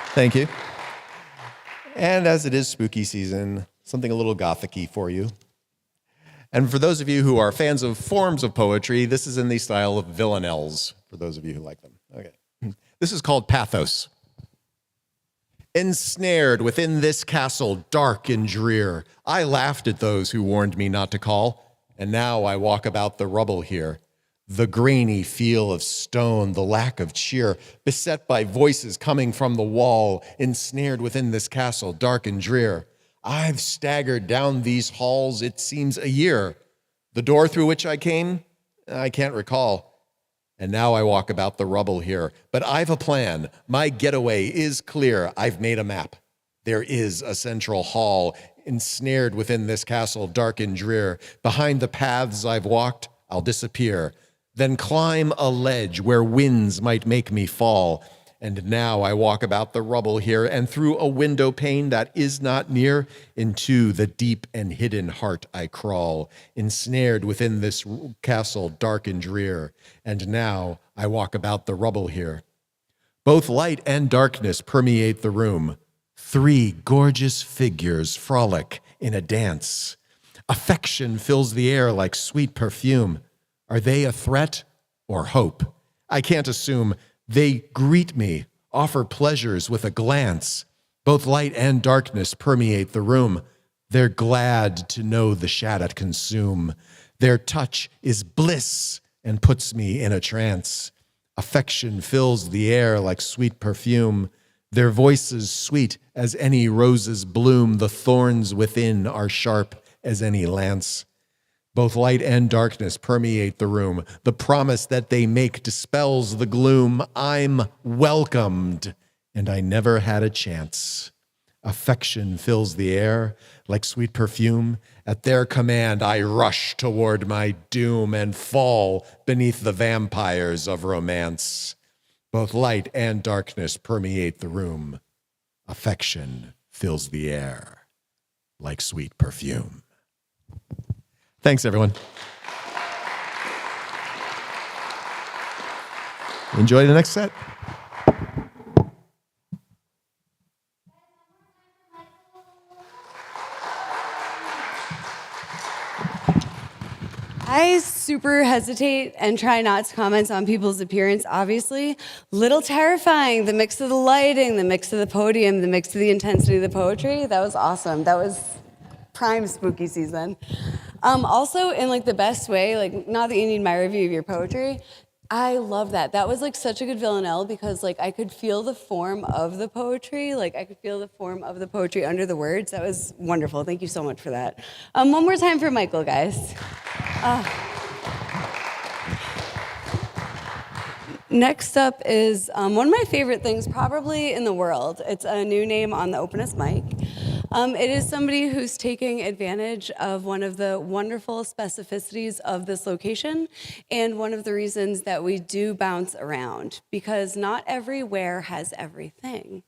Thank you. And as it is spooky season, something a little gothic-y for you. And for those of you who are fans of forms of poetry, this is in the style of villanelles, for those of you who like them. Okay. This is called Pathos. Ensnared within this castle dark and drear, I laughed at those who warned me not to call, and now I walk about the rubble here. The grainy feel of stone, the lack of cheer, beset by voices coming from the wall, ensnared within this castle dark and drear. I've staggered down these halls, it seems a year. The door through which I came, I can't recall. And now I walk about the rubble here. But I've a plan. My getaway is clear. I've made a map. There is a central hall, ensnared within this castle dark and drear. Behind the paths I've walked, I'll disappear. Then climb a ledge where winds might make me fall. And now I walk about the rubble here, and through a window pane that is not near, into the deep and hidden heart I crawl, ensnared within this castle dark and drear. And now I walk about the rubble here. Both light and darkness permeate the room. 3 gorgeous figures frolic in a dance. Affection fills the air like sweet perfume. Are they a threat or hope? I can't assume. They greet me, offer pleasures with a glance. Both light and darkness permeate the room. They're glad to know the shadow consume. Their touch is bliss and puts me in a trance. Affection fills the air like sweet perfume. Their voices sweet as any rose's bloom. The thorns within are sharp as any lance. Both light and darkness permeate the room. The promise that they make dispels the gloom. I'm welcomed, and I never had a chance. Affection fills the air like sweet perfume. At their command, I rush toward my doom and fall beneath the vampires of romance. Both light and darkness permeate the room. Affection fills the air like sweet perfume. Thanks, everyone. Enjoy the next set. I super hesitate and try not to comment on people's appearance, obviously. Little terrifying, the mix of the lighting, the mix of the podium, the mix of the intensity of the poetry. That was awesome. That was prime spooky season. Also, in like the best way, like not that you need my review of your poetry, I love that. That was like such a good villanelle because like I could feel the form of the poetry. Like I could feel the form of the poetry under the words. That was wonderful. Thank you so much for that. One more time for Michael, guys. Next up is one of my favorite things probably in the world. It's a new name on the Openest Mic. It is somebody who's taking advantage of one of the wonderful specificities of this location and one of the reasons that we do bounce around, because not everywhere has everything.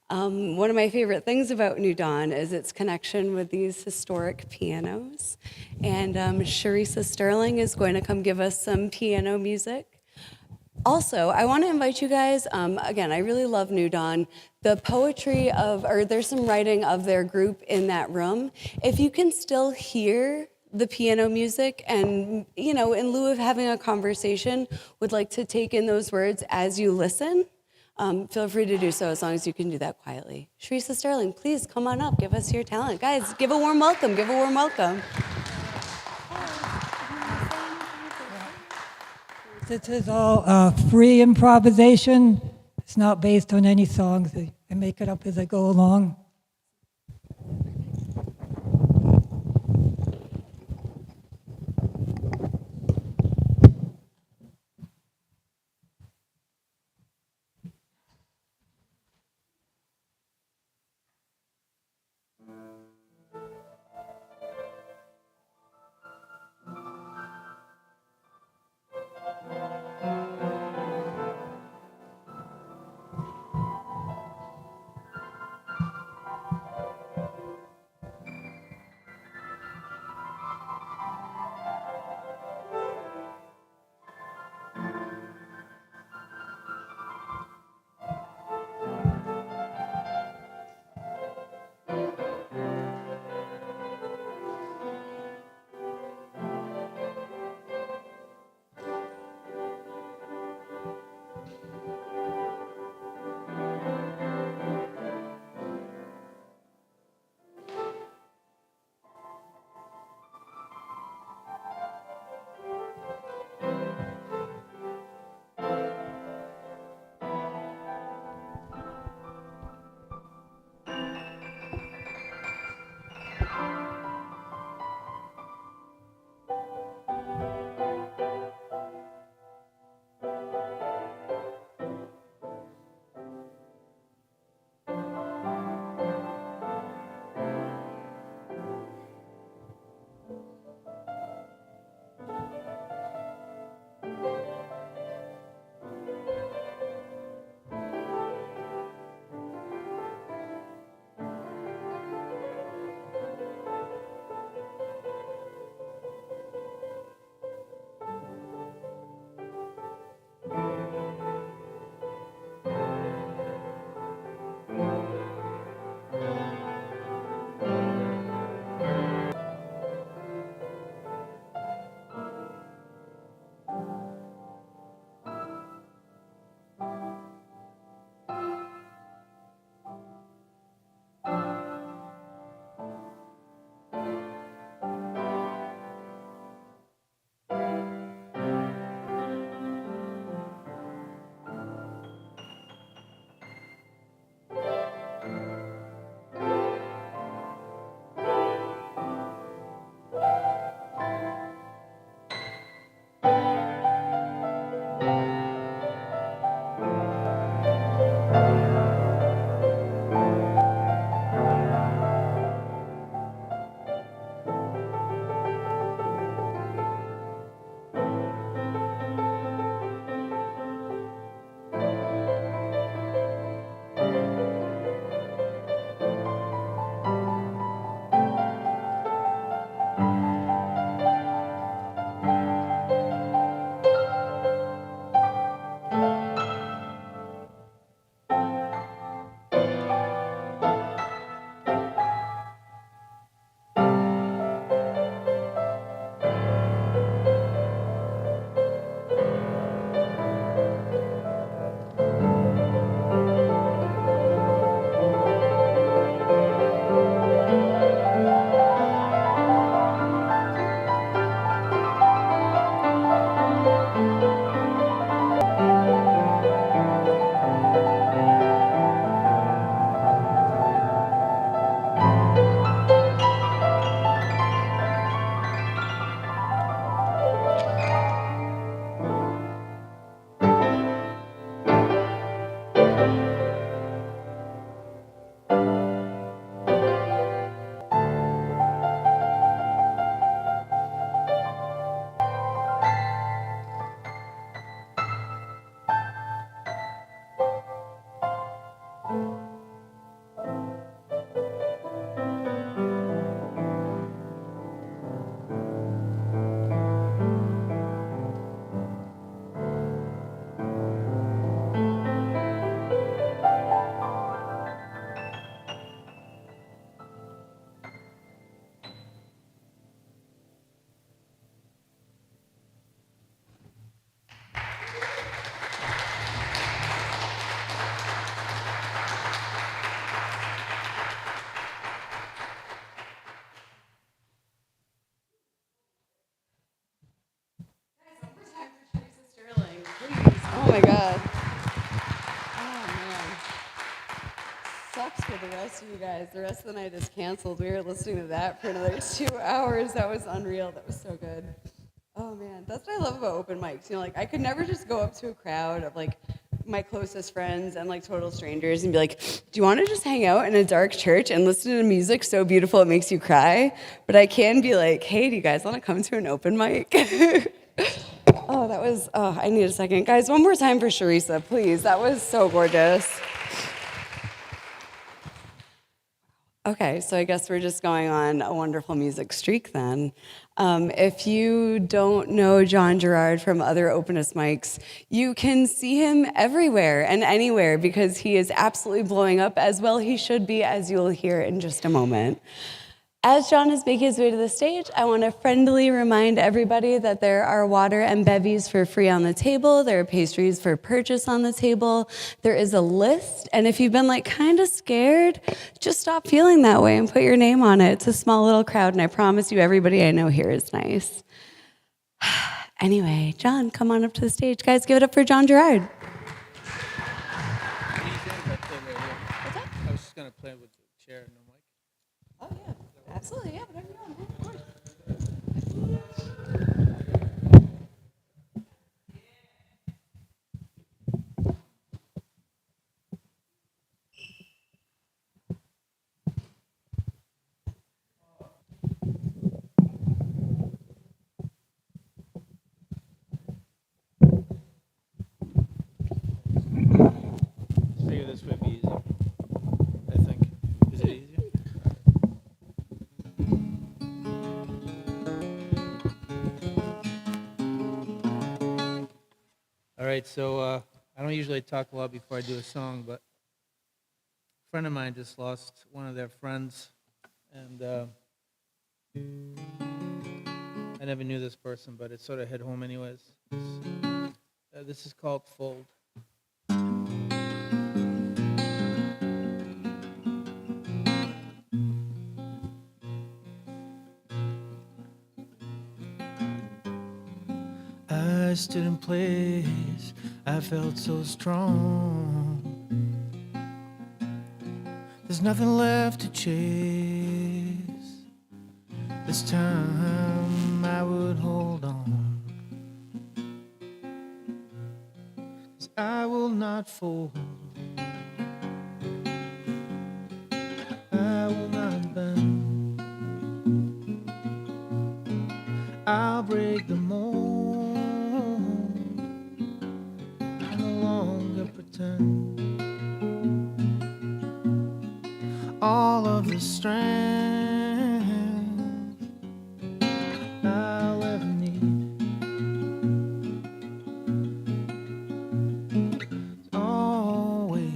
One of my favorite things about New Dawn is its connection with these historic pianos. And Charissa Sterling is going to come give us some piano music. Also, I want to invite you guys, again, I really love New Dawn. The poetry there's some writing of their group in that room. If you can still hear the piano music and, you know, in lieu of having a conversation, would like to take in those words as you listen, feel free to do so as long as you can do that quietly. Charissa Sterling, please come on up, give us your talent. Guys, give a warm welcome, give a warm welcome. This is all free improvisation. It's not based on any songs. I make it up as I go along. my God. Oh, man. Sucks for the rest of you guys. The rest of the night is canceled. We were listening to that for another 2 hours. That was unreal. That was so good. Oh, man. That's what I love about open mics. You know, like, I could never just go up to a crowd of, like, my closest friends and, like, total strangers and be like, do you want to just hang out in a dark church and listen to music so beautiful it makes you cry? But I can be like, hey, do you guys want to come to an open mic? Oh, that was, oh, I need a second. Guys, one more time for Charissa, please. That was so gorgeous. Okay, so I guess we're just going on a wonderful music streak then. If you don't know John Gerard from other Openest Mics, you can see him everywhere and anywhere because he is absolutely blowing up, as well he should be, as you'll hear in just a moment. As John is making his way to the stage, I want to friendly remind everybody that there are water and bevies for free on the table. There are pastries for purchase on the table. There is a list, and if you've been like kind of scared, just stop feeling that way and put your name on it. It's a small little crowd, and I promise you everybody I know here is nice. Anyway, John, come on up to the stage. Guys, give it up for John Gerard. I was just going to play with the chair and the mic. Oh, yeah. Absolutely, yeah, whatever you want, man, of course. Just figure this would be easier. I think. Is it easier? All right, so I don't usually talk a lot before I do a song, but a friend of mine just lost one of their friends, and I never knew this person, but it sort of hit home anyways. This is called Fold. I stood in place, I felt so strong. There's nothing left to chase. This time I would hold on, 'cause I will not fold. I will not bend. I'll break the mold. All of the strength I'll ever need is always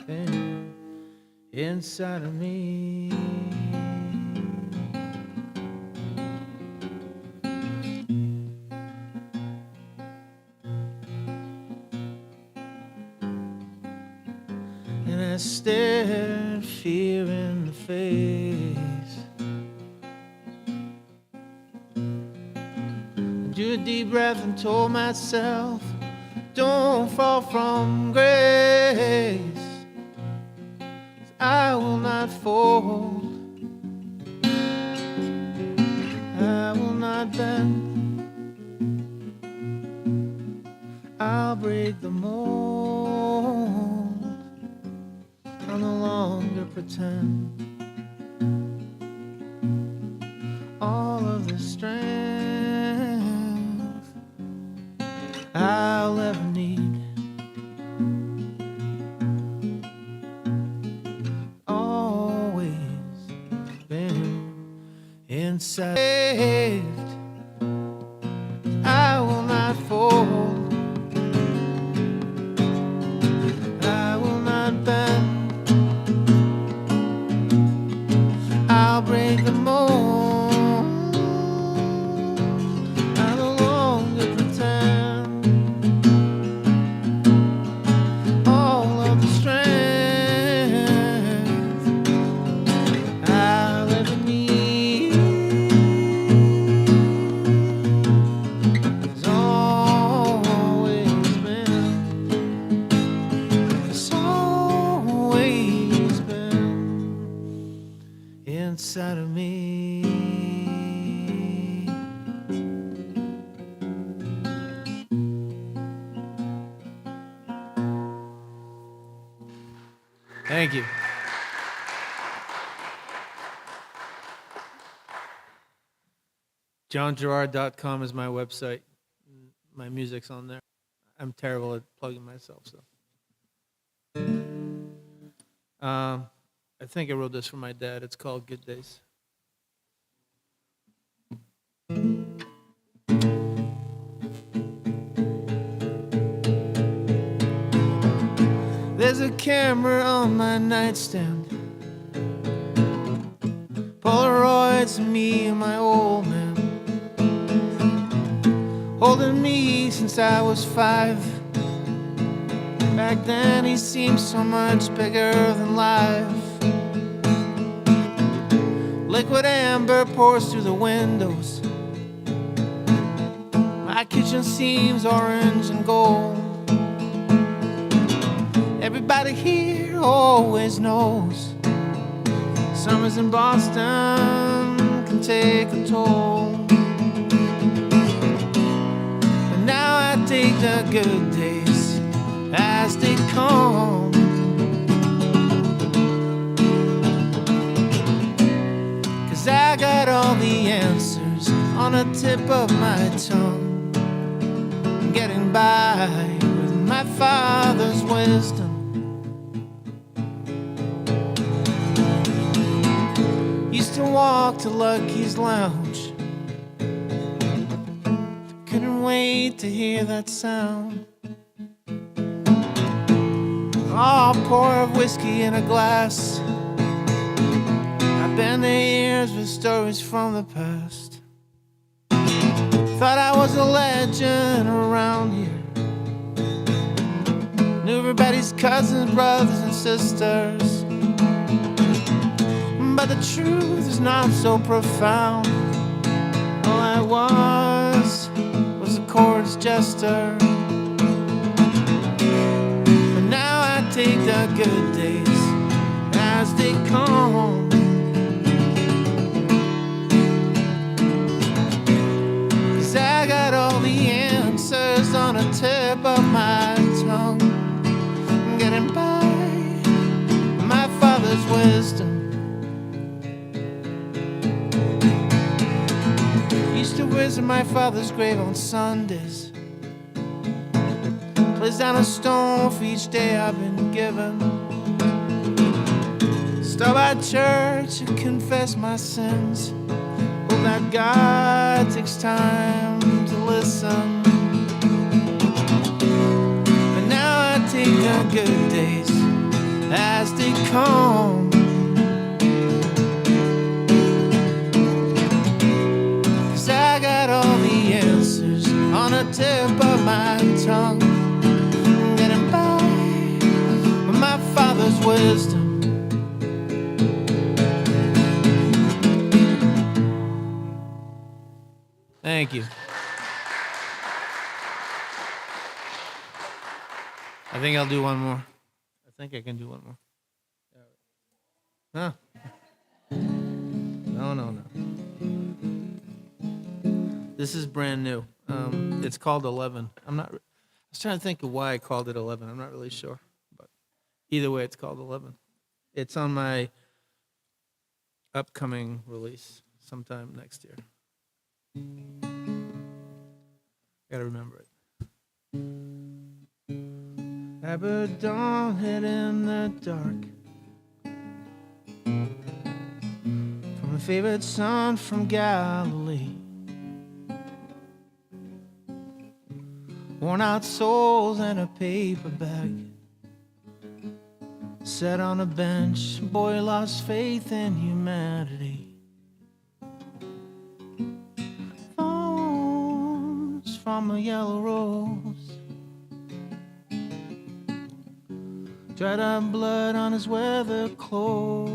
been inside of me. And I stared fear in the face. I drew a deep breath and told myself, don't fall from grace. 'Cause I will not fold. I will not bend. I'll break the mold. I'll no longer pretend. All of the strength I'll ever need, always been inside. I will not fold. I will not bend. I'll break the mold. I no longer pretend. All of the strength I'll ever need Thank you. JohnGerard.com is my website. My music's on there. I'm terrible at plugging myself, so. I think I wrote this for my dad. It's called Good Days. There's a camera on my nightstand, Polaroids of me and my old man, holding me since I was 5. Back then he seemed so much bigger than life. Liquid amber pours through the windows. My kitchen seems orange and gold. Everybody here always knows summers in Boston can take a toll. But now I take the good days as they come, 'cause I got all the answers on the tip of my tongue. I'm getting by with my father's wisdom. Used to walk to Lucky's Lounge, couldn't wait to hear that sound. Oh, pour of whiskey in a glass. I've been there years with stories from the past. Thought I was a legend around here. Knew everybody's cousins, brothers, and sisters. But the truth is not so profound. All I was a chorus jester. But now I take the good days as they come, 'cause I got all the answers on the tip of my tongue. I'm getting by my father's wisdom. Used to visit my father's grave on Sundays. Place down a stone for each day I've been given. Stop by church and confess my sins. Hope that God takes time to listen. But now I take the good days as they come, 'cause I got all the answers on the tip of my tongue. I'm getting by with my father's wisdom. Thank you. I think I'll do one more. I think I can do one more. No. No. This is brand new. It's called 11. I was trying to think of why I called it 11. I'm not really sure. But either way, it's called 11. It's on my upcoming release sometime next year. Gotta remember it. But don't hit in the dark. From a favorite son from Galilee. Worn out souls and a paper bag. Sat on a bench, boy lost faith in humanity. Thorns from a yellow rose. Dried up blood on his weather clothes.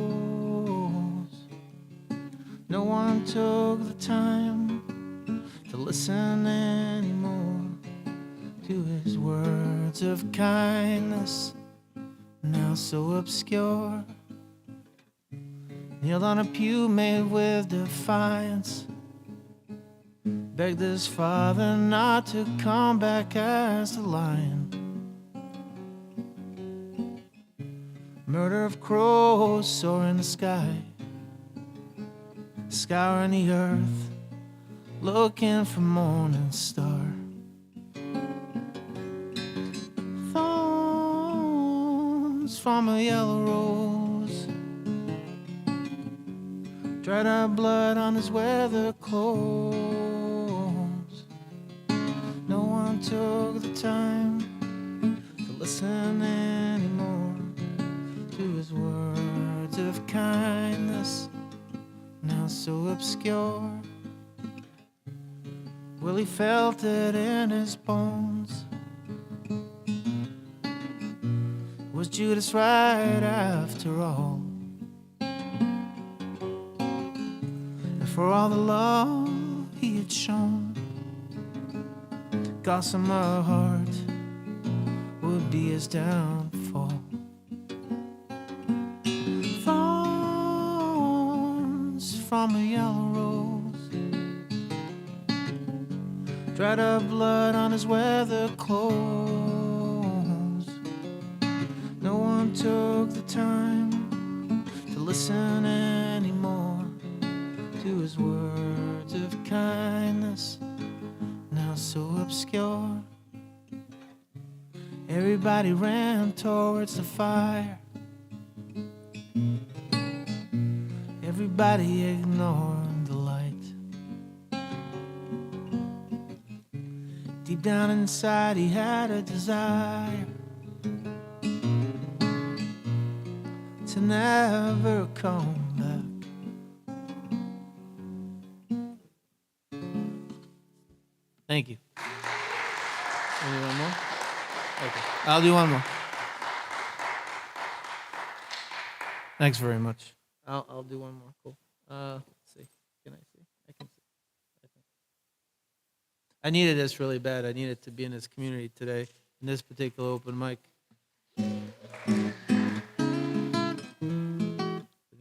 No one took the time to listen anymore to his words of kindness, now so obscure. Kneeled on a pew made with defiance, begged his father not to come back as a lion. Murder of crows soar in the sky, scouring the earth, looking for morning star. Thorns from a yellow rose, dried up blood on his weather clothes. No one took the time to listen anymore to his words of kindness, now so obscure. Well, he felt it in his bones. Was Judas right after all? And for all the love he had shown, gossamer heart would be his downfall. Thorns from a yellow rose, dried up blood on his weather clothes. No one took the time to listen anymore to his words of kindness, now so obscure. Everybody ran towards the fire, everybody ignored the light. Deep down inside he had a desire to never come back. Thank you. Maybe one more? Okay, I'll do one more. Thanks very much. I'll do one more. Cool. Let's see. Can I see? I can see. I think. I needed this really bad. I needed to be in this community today, in this particular open mic. Been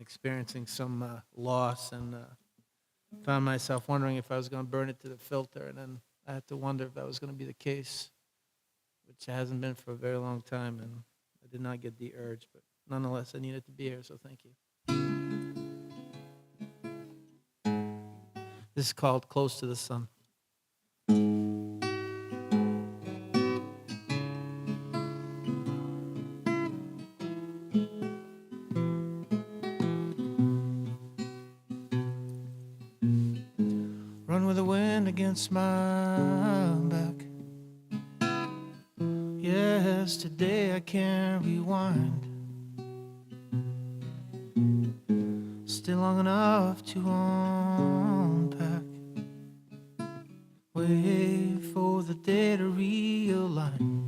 experiencing some loss, and found myself wondering if I was going to burn it to the filter, and then I had to wonder if that was going to be the case, which hasn't been for a very long time, and I did not get the urge, but nonetheless, I needed to be here, so thank you. This is called Close to the Sun. Run with the wind against my back. Yesterday I can't rewind. Still long enough to unpack. Wait for the day to realign.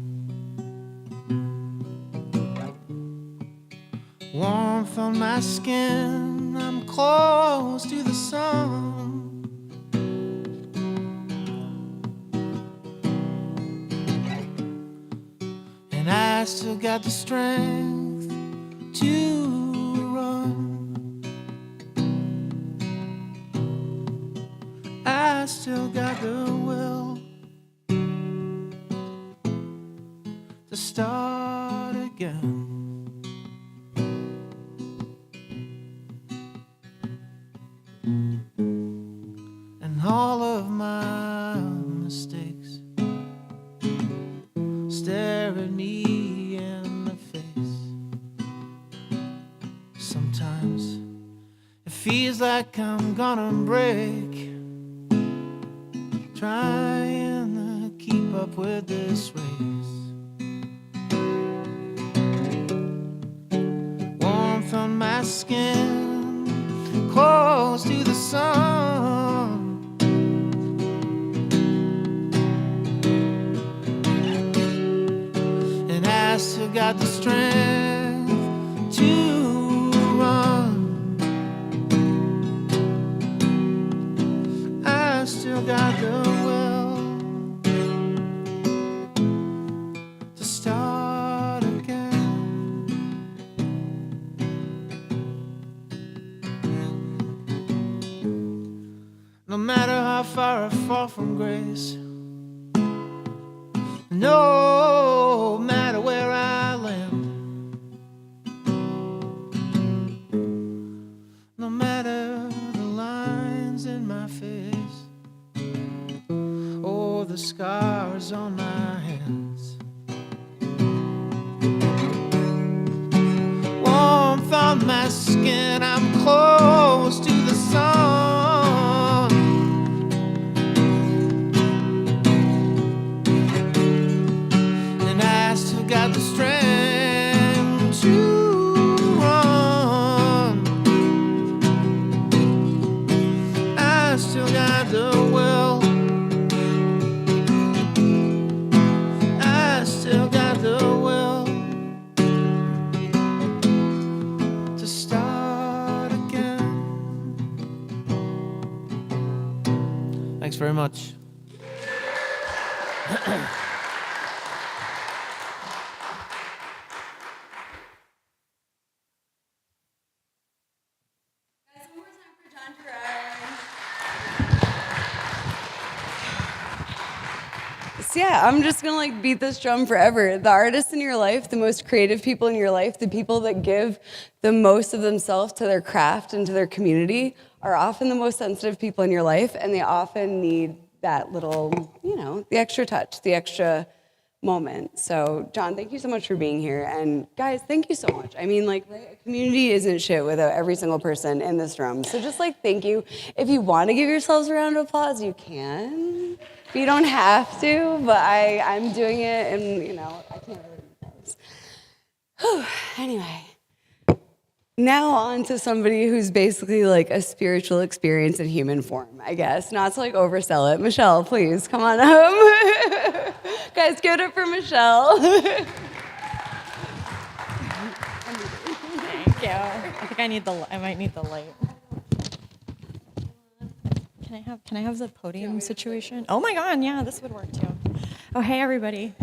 Warmth on my skin, I'm close to the sun. And I still got the strength to run. I still got the will to start again. And all of my mistakes stare at me in the face. Sometimes it feels like I'm gonna break, trying to keep up with this race. Warmth on my skin, close to the sun. And I still got the strength to run. I still got the will to start again. No matter how far I fall from grace, no matter where I land, thinking I'm close to the sun. And I still got the strength to run. I still got the will. I still got the will to start again. Thanks very much. So yeah, I'm just gonna like beat this drum forever. The artists in your life, the most creative people in your life, the people that give the most of themselves to their craft and to their community are often the most sensitive people in your life, and they often need that little, you know, the extra touch, the extra moment. So John, thank you so much for being here. And guys, thank you so much. I mean, like, right, a community isn't shit without every single person in this room. So just like, thank you. If you want to give yourselves a round of applause, you can. You don't have to, but I'm doing it, and you know, I can't really. Anyway, now on to somebody who's basically like a spiritual experience in human form, I guess. Not to like oversell it. Michelle, please come on up. Guys, give it up for Michelle. Thank you. I think I might need the light. Can I have the podium situation? Oh my God, yeah, this would work too. Oh, hey everybody.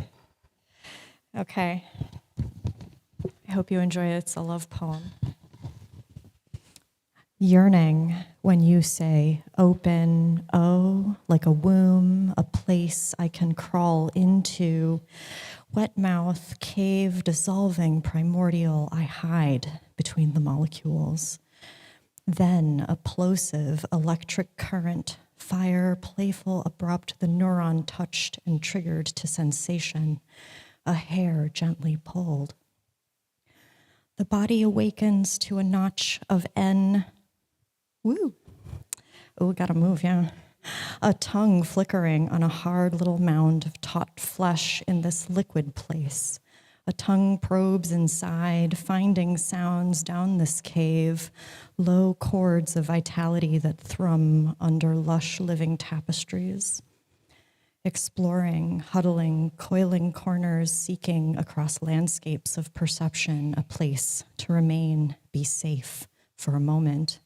Okay. I hope you enjoy it. It's a love poem. Yearning when you say open, oh, like a womb, a place I can crawl into. Wet mouth, cave, dissolving, primordial, I hide between the molecules. Then a plosive electric current, fire, playful, abrupt, the neuron touched and triggered to sensation, a hair gently pulled. The body awakens to a notch of N. Woo. Oh, gotta move, yeah. A tongue flickering on a hard little mound of taut flesh in this liquid place. A tongue probes inside, finding sounds down this cave, low chords of vitality that thrum under lush living tapestries. Exploring, huddling, coiling corners, seeking across landscapes of perception, a place to remain, be safe for a moment.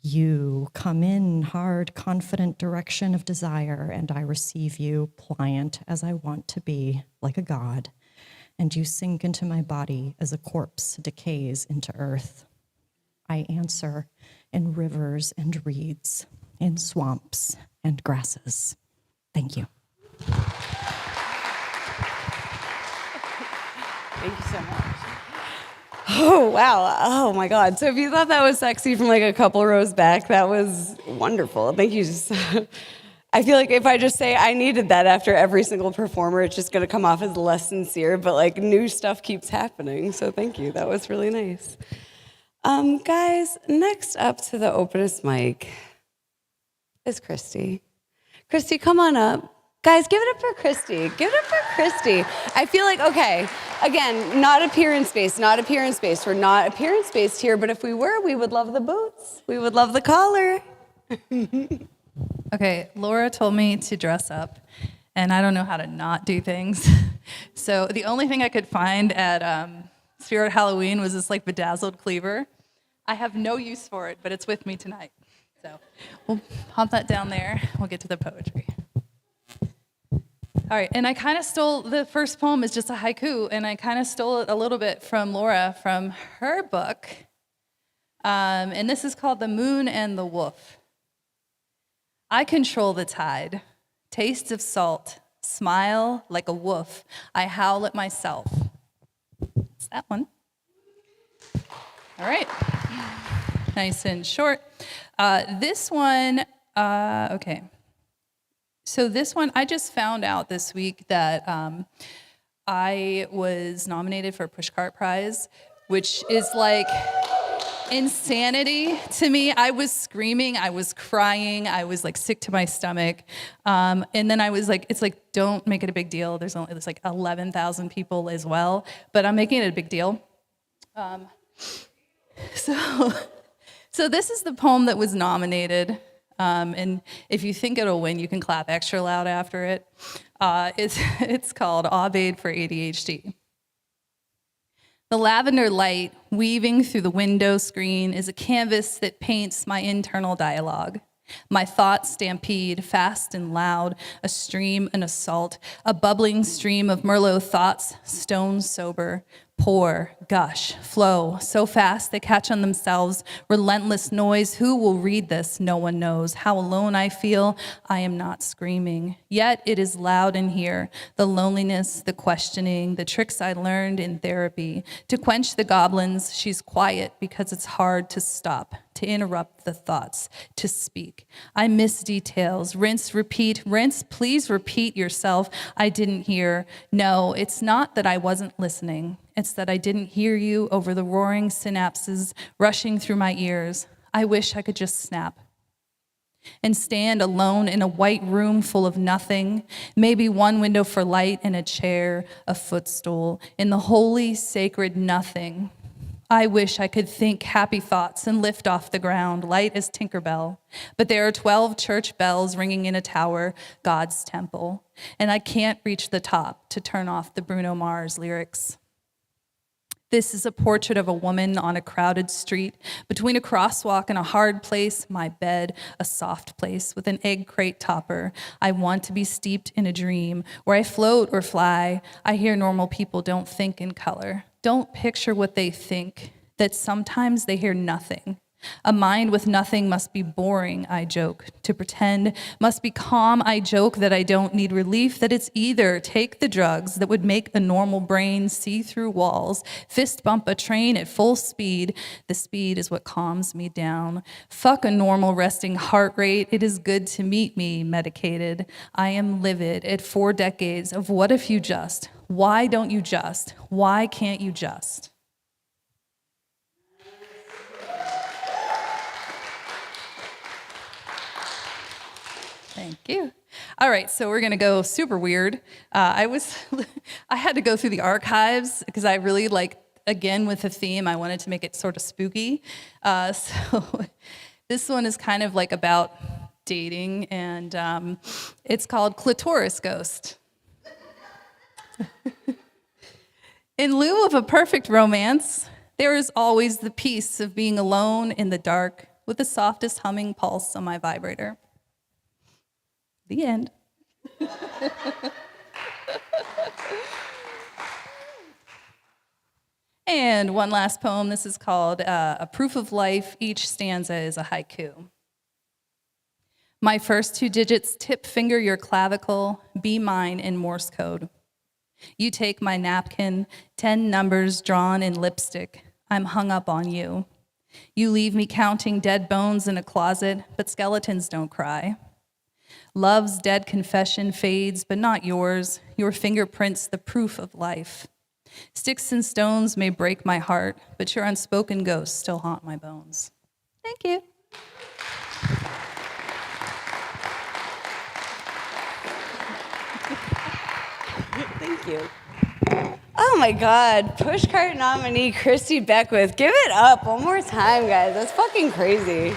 You come in hard, confident direction of desire, and I receive you, pliant as I want to be, like a god. And you sink into my body as a corpse decays into earth. I answer in rivers and reeds, in swamps and grasses. Thank you. Thank you so much. Oh, wow. Oh, my God. So if you thought that was sexy from like a couple rows back, that was wonderful. Thank you. I feel like if I just say I needed that after every single performer, it's just going to come off as less sincere, but like new stuff keeps happening. So thank you. That was really nice. Guys, next up to the Openest Mic is Christy. Christy, come on up. Guys, give it up for Christy. Give it up for Christy. I feel like, okay, again, not appearance-based, not appearance-based. We're not appearance-based here, but if we were, we would love the boots. We would love the collar. Okay, Laura told me to dress up, and I don't know how to not do things. So the only thing I could find at Spirit Halloween was this like bedazzled cleaver. I have no use for it, but it's with me tonight. So we'll pop that down there. We'll get to the poetry. All right, and I kind of stole, the first poem is just a haiku, and I kind of stole it a little bit from Laura from her book. And this is called The Moon and the Wolf. I control the tide, taste of salt, smile like a wolf. I howl at myself. It's that one. All right. Nice and short. This one, okay. So this one, I just found out this week that I was nominated for a Pushcart Prize, which is like insanity to me. I was screaming, I was crying, I was like sick to my stomach. And then I was like, it's like, don't make it a big deal. There's like 11,000 people as well, but I'm making it a big deal. So this is the poem that was nominated. And if you think it'll win, you can clap extra loud after it. It's called Aubade for ADHD. The lavender light weaving through the window screen is a canvas that paints my internal dialogue. My thoughts stampede, fast and loud, a stream, an assault, a bubbling stream of Merlot thoughts, stone sober, pour, gush, flow, so fast they catch on themselves, relentless noise. Who will read this? No one knows. How alone I feel, I am not screaming. Yet it is loud in here, the loneliness, the questioning, the tricks I learned in therapy. To quench the goblins, she's quiet because it's hard to stop, to interrupt the thoughts, to speak. I miss details. Rinse, repeat, rinse, please repeat yourself. I didn't hear. No, it's not that I wasn't listening. It's that I didn't hear you over the roaring synapses rushing through my ears. I wish I could just snap and stand alone in a white room full of nothing, maybe one window for light and a chair, a footstool, in the holy, sacred nothing. I wish I could think happy thoughts and lift off the ground, light as Tinkerbell. But there are 12 church bells ringing in a tower, God's temple, and I can't reach the top to turn off the Bruno Mars lyrics. This is a portrait of a woman on a crowded street, between a crosswalk and a hard place, my bed, a soft place with an egg crate topper. I want to be steeped in a dream where I float or fly. I hear normal people don't think in color, don't picture what they think, that sometimes they hear nothing. A mind with nothing must be boring, I joke. To pretend must be calm, I joke that I don't need relief, that it's either take the drugs that would make a normal brain see through walls, fist bump a train at full speed. The speed is what calms me down. Fuck a normal resting heart rate. It is good to meet me, medicated. I am livid at 4 decades of what if you just? Why don't you just? Why can't you just? Thank you. All right, so we're gonna go super weird. I had to go through the archives because I really again, with the theme, I wanted to make it sort of spooky. So this one is kind of like about dating, and it's called Clitoris Ghost. In lieu of a perfect romance, there is always the peace of being alone in the dark with the softest humming pulse on my vibrator. The end. And one last poem. This is called A Proof of Life. Each stanza is a haiku. My first 2 digits tip finger your clavicle, be mine in Morse code. You take my napkin, 10 numbers drawn in lipstick. I'm hung up on you. You leave me counting dead bones in a closet, but skeletons don't cry. Love's dead confession fades, but not yours. Your fingerprints, the proof of life. Sticks and stones may break my heart, but your unspoken ghosts still haunt my bones. Thank you. Thank you. Oh my God, Pushcart nominee Christy Beckwith. Give it up one more time, guys. That's fucking crazy.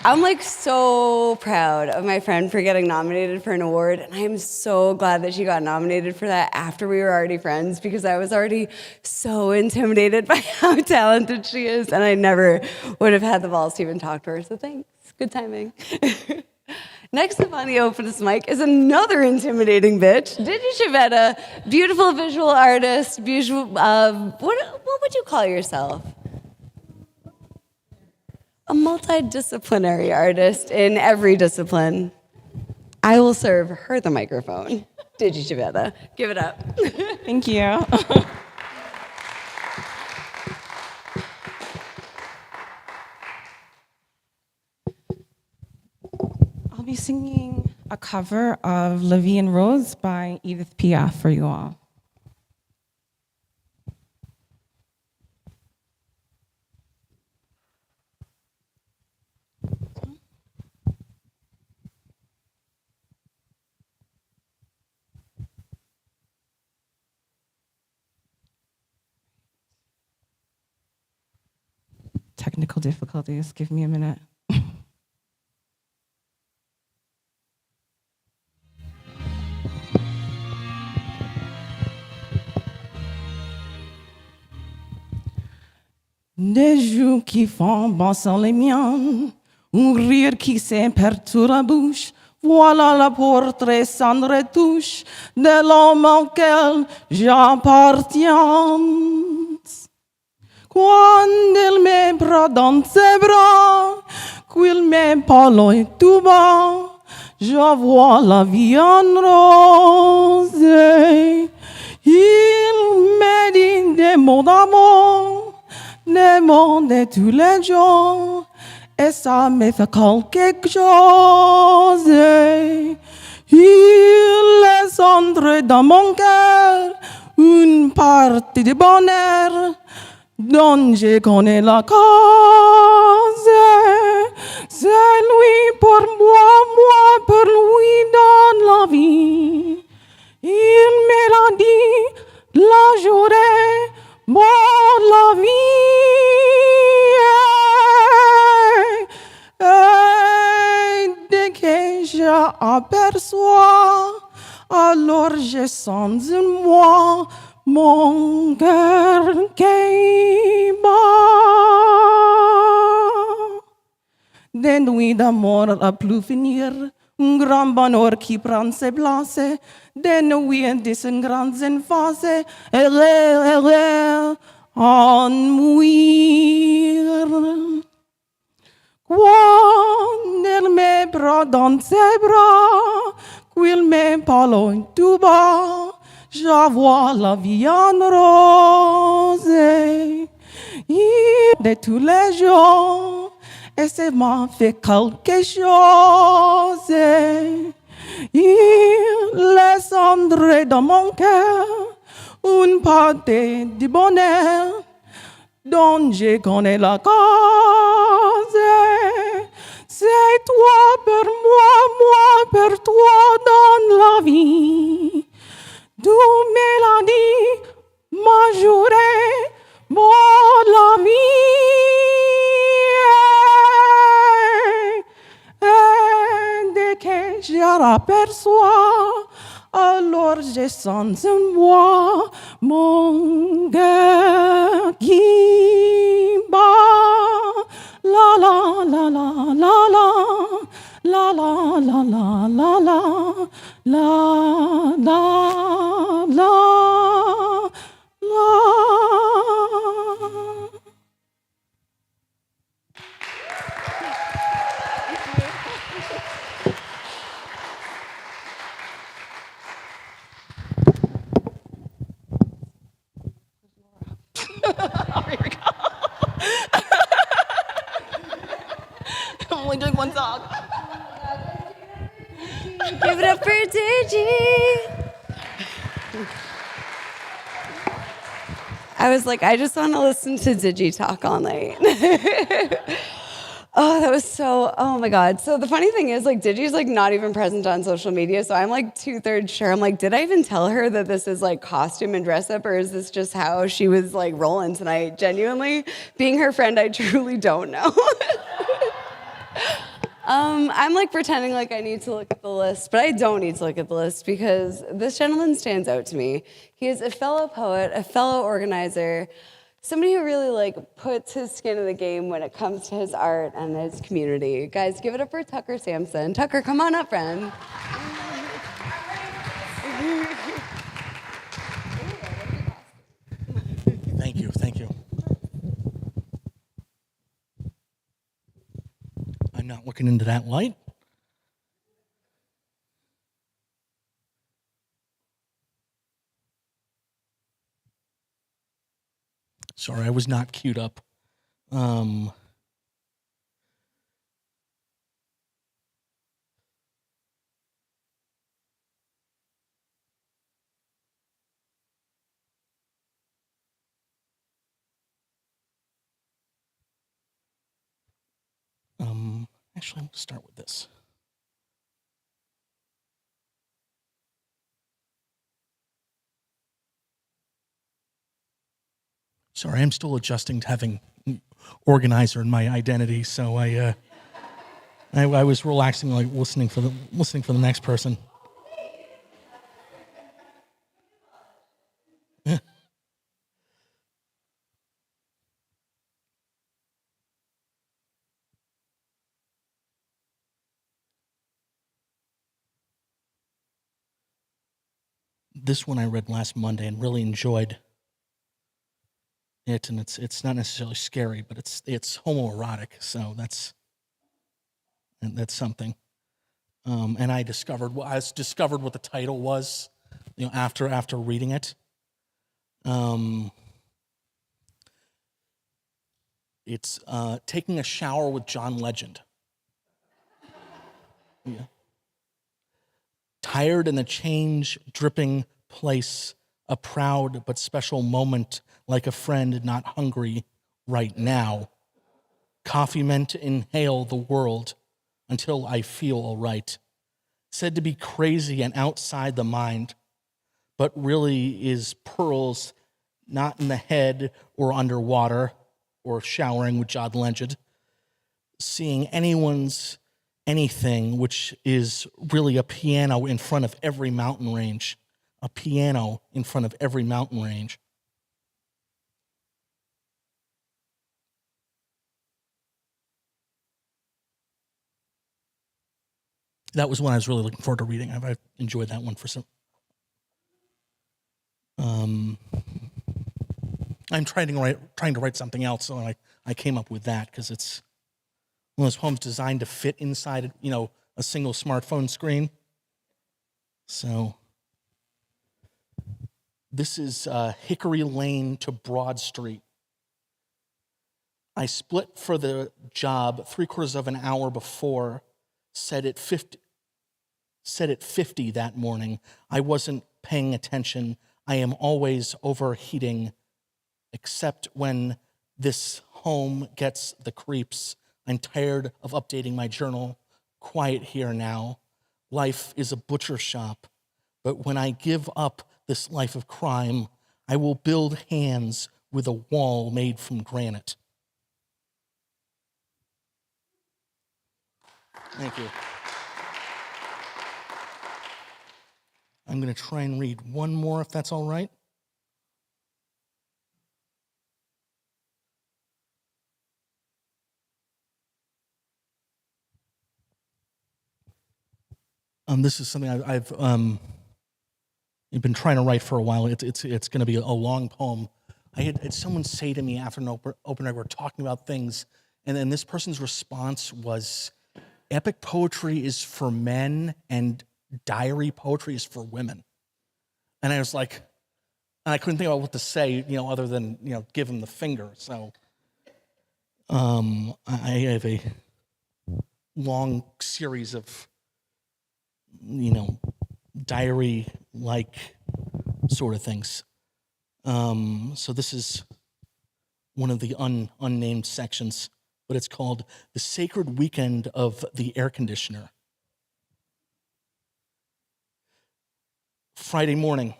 I'm so proud of my friend for getting nominated for an award, and I am so glad that she got nominated for that after we were already friends, because I was already so intimidated by how talented she is, and I never would have had the balls to even talk to her, so thanks. Good timing. Next up on the Openest Mic is another intimidating bitch, Digi Chavetta, beautiful visual artist, what would you call yourself? A multidisciplinary artist in every discipline. I will serve her the microphone. Digi Chavetta, give it up. Thank you. I'll be singing a cover of La Vie en Rose by Edith Piaf for you all. technical difficulties. Give me a minute. Des joues qui font bonson les miennes, un rire qui s'imperture la bouche. Voilà le portrait sans retouche de l'homme auquel j'appartiens. Quand il me prend dans ses bras, qu'il me parle tout bas, je vois la vie en rose. Il me dit des mots d'amour, des mots de tous les jours, et ça me fait quelque chose. Il laisse entrer dans mon cœur une partie de bonheur dont je connais la cause. C'est lui pour moi, moi pour lui dans la vie. Il me l'a dit la journée, pour la vie. Et dès que j'aperçois, alors je sens en moi mon cœur qui bat. Des nuits d'amour à plus finir, un grand bonheur qui prend ses places, des nuits de ses grandes emphases, en mourir. Quand elle me prend dans ses bras, qu'il me parle tout bas, je vois la vie en rose. Il de tous les jours, et ça m'a fait quelque chose. Il laisse entrer dans mon cœur une partie du bonheur dont je connais la cause. C'est toi pour moi, moi pour toi dans la vie. Tu me l'as dit, ma journée, pour la vie. Et dès que je l'aperçois, alors je sens en moi mon cœur qui bat. La la la la la la la la la la la la la la la. I'm only doing one song. Give it up for Digi. I was like, I just want to listen to Digi talk all night. Oh, that was so, oh my God. So the funny thing is, like, Digi's like not even present on social media. So I'm like 2/3 sure. I'm like, did I even tell her that this is like costume and dress up, or is this just how she was like rolling tonight? Genuinely, being her friend, I truly don't know. I'm like pretending like I need to look at the list, but I don't need to look at the list because this gentleman stands out to me. He is a fellow poet, a fellow organizer, somebody who really like puts his skin in the game when it comes to his art and his community. Guys, give it up for Tucker Sampson. Tucker, come on up, friend. Thank you, thank you. I'm not looking into that light. Sorry, I was not queued up. Actually, I'm going to start with this. Sorry, I'm still adjusting to having organizer in my identity, so I was relaxing, like listening for the next person. This one I read last Monday and really enjoyed it, and it's not necessarily scary, but it's homoerotic, so that's something. And I discovered what the title was, after reading it. It's Taking a Shower with John Legend. Yeah. Tired in a change-dripping place, a proud but special moment, like a friend not hungry right now. Coffee meant to inhale the world until I feel all right. Said to be crazy and outside the mind, but really is pearls not in the head or underwater or showering with John Legend. Seeing anyone's anything, which is really a piano in front of every mountain range. A piano in front of every mountain range. That was one I was really looking forward to reading. I've enjoyed that one for some. I'm trying to write something else, so I came up with that because it's one of those poems designed to fit inside, a single smartphone screen. So this is Hickory Lane to Broad Street. I split for the job 3/4 of an hour before, said at 50 that morning. I wasn't paying attention. I am always overheating, except when this home gets the creeps. I'm tired of updating my journal. Quiet here now. Life is a butcher shop. But when I give up this life of crime, I will build hands with a wall made from granite. Thank you. I'm going to try and read one more, if that's all right. This is something I've been trying to write for a while. It's going to be a long poem. I had someone say to me after an open mic, we're talking about things, and then this person's response was, epic poetry is for men and diary poetry is for women. And I was like, and I couldn't think about what to say, other than, give him the finger. So I have a long series of, diary-like sort of things. So this is one of the unnamed sections, but it's called The Sacred Weekend of the Air Conditioner. Friday morning,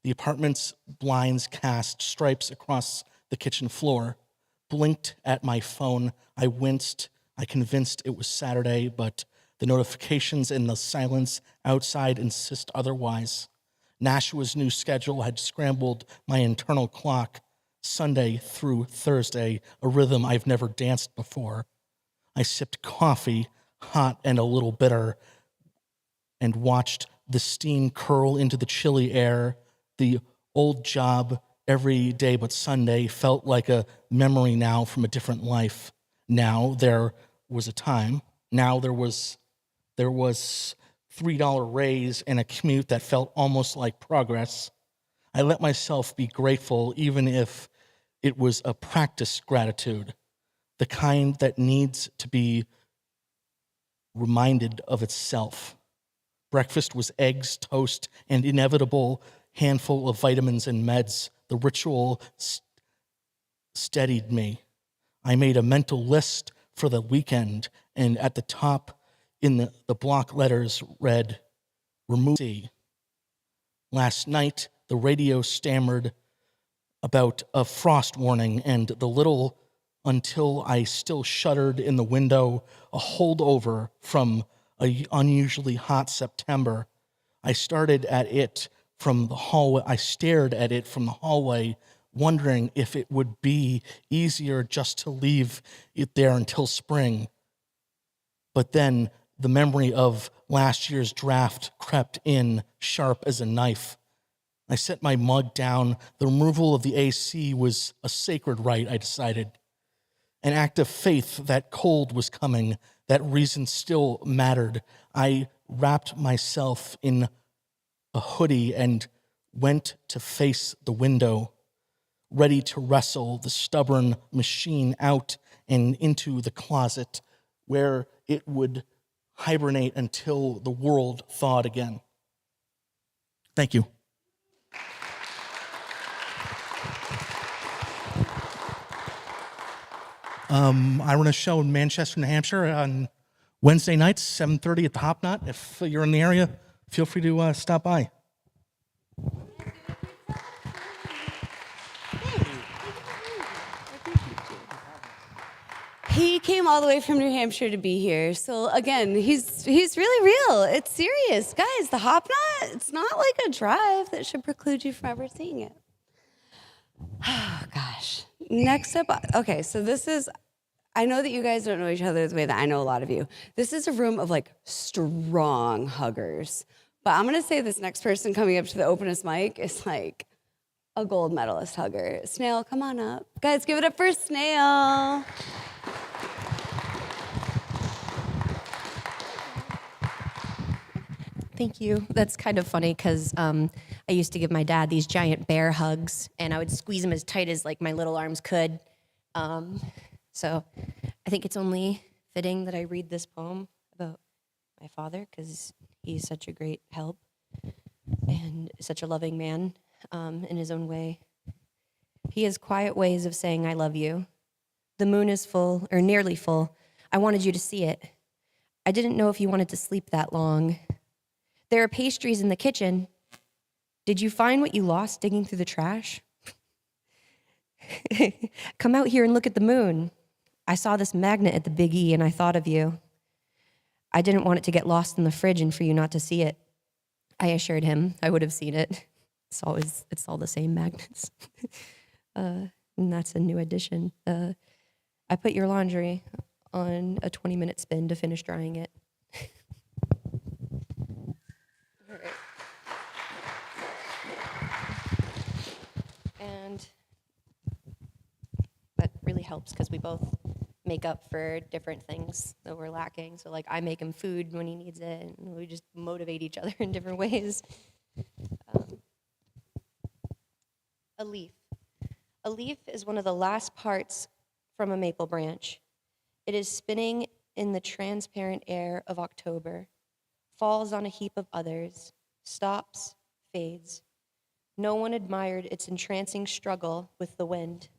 the apartment's blinds cast stripes across the kitchen floor. Blinked at my phone. I winced. I convinced it was Saturday, but the notifications and the silence outside insist otherwise. Nashua's new schedule had scrambled my internal clock. Sunday through Thursday, a rhythm I've never danced before. I sipped coffee, hot and a little bitter, and watched the steam curl into the chilly air. The old job every day but Sunday felt like a memory now from a different life. Now there was a time. Now there was $3 raise and a commute that felt almost like progress. I let myself be grateful, even if it was a practiced gratitude, the kind that needs to be reminded of itself. Breakfast was eggs, toast, and inevitable handful of vitamins and meds. The ritual steadied me. I made a mental list for the weekend, and at the top in the block letters read, remove C. Last night, the radio stammered about a frost warning and the little until I still shuddered in the window, a holdover from a unusually hot September. I stared at it from the hallway, wondering if it would be easier just to leave it there until spring. But then the memory of last year's draft crept in, sharp as a knife. I set my mug down. The removal of the AC was a sacred rite, I decided. An act of faith that cold was coming, that reason still mattered. I wrapped myself in a hoodie and went to face the window, ready to wrestle the stubborn machine out and into the closet where it would hibernate until the world thawed again. Thank you. I run a show in Manchester, New Hampshire on Wednesday nights, 7:30 at the Hop Knot. If you're in the area, feel free to stop by. He came all the way from New Hampshire to be here. So again, he's really real. It's serious. Guys, the Hop Knot, it's not like a drive that should preclude you from ever seeing it. Oh, gosh. Next up, okay, so this is, I know that you guys don't know each other the way that I know a lot of you. This is a room of like strong huggers. But I'm gonna say this next person coming up to the Openest Mic is like a gold medalist hugger. Snail, come on up. Guys, give it up for Snail. Thank you. That's kind of funny because I used to give my dad these giant bear hugs, and I would squeeze him as tight as like my little arms could. So I think it's only fitting that I read this poem about my father because he's such a great help and such a loving man in his own way. He has quiet ways of saying, I love you. The moon is full, or nearly full. I wanted you to see it. I didn't know if you wanted to sleep that long. There are pastries in the kitchen. Did you find what you lost digging through the trash? Come out here and look at the moon. I saw this magnet at the Big E and I thought of you. I didn't want it to get lost in the fridge and for you not to see it. I assured him I would have seen it. It's all the same magnets. And that's a new addition. I put your laundry on a 20-minute spin to finish drying it. And that really helps because we both make up for different things that we're lacking. So like I make him food when he needs it, and we just motivate each other in different ways. A leaf. A leaf is one of the last parts from a maple branch. It is spinning in the transparent air of October, falls on a heap of others, stops, fades. No one admired its entrancing struggle with the wind.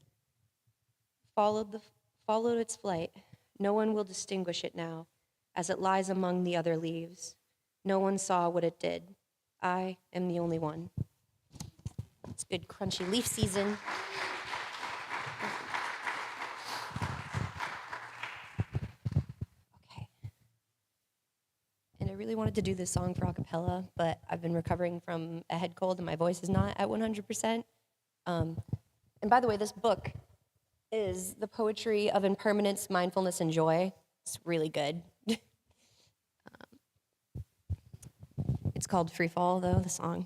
Followed its flight. No one will distinguish it now, as it lies among the other leaves. No one saw what it did. I am the only one. It's good crunchy leaf season. Okay. And I really wanted to do this song for acapella, but I've been recovering from a head cold and my voice is not at 100%. And by the way, this book is The Poetry of Impermanence, Mindfulness, and Joy. It's really good. It's called Free Fall, though, the song.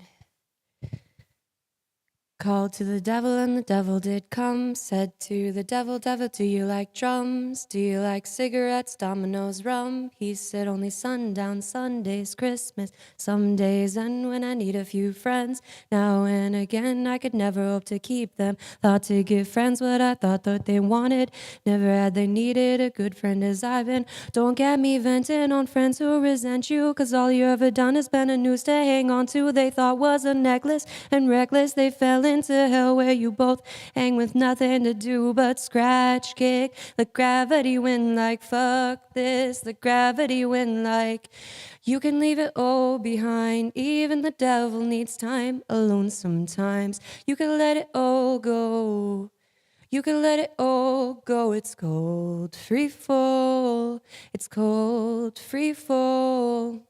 Called to the devil and the devil did come. Said to the devil, devil, do you like drums? Do you like cigarettes, dominoes, rum? He said only sundown, Sundays, Christmas, some days, and when I need a few friends. Now and again I could never hope to keep them. Thought to give friends what I thought that they wanted. Never had they needed a good friend as I've been. Don't get me venting on friends who resent you, cause all you ever done has been a noose to hang on to. They thought was a necklace, and reckless they fell in into hell where you both hang with nothing to do but scratch, kick. Let gravity win like fuck this. Let gravity win like you can leave it all behind. Even the devil needs time alone sometimes. You can let it all go. You can let it all go. It's called free fall. It's called free fall.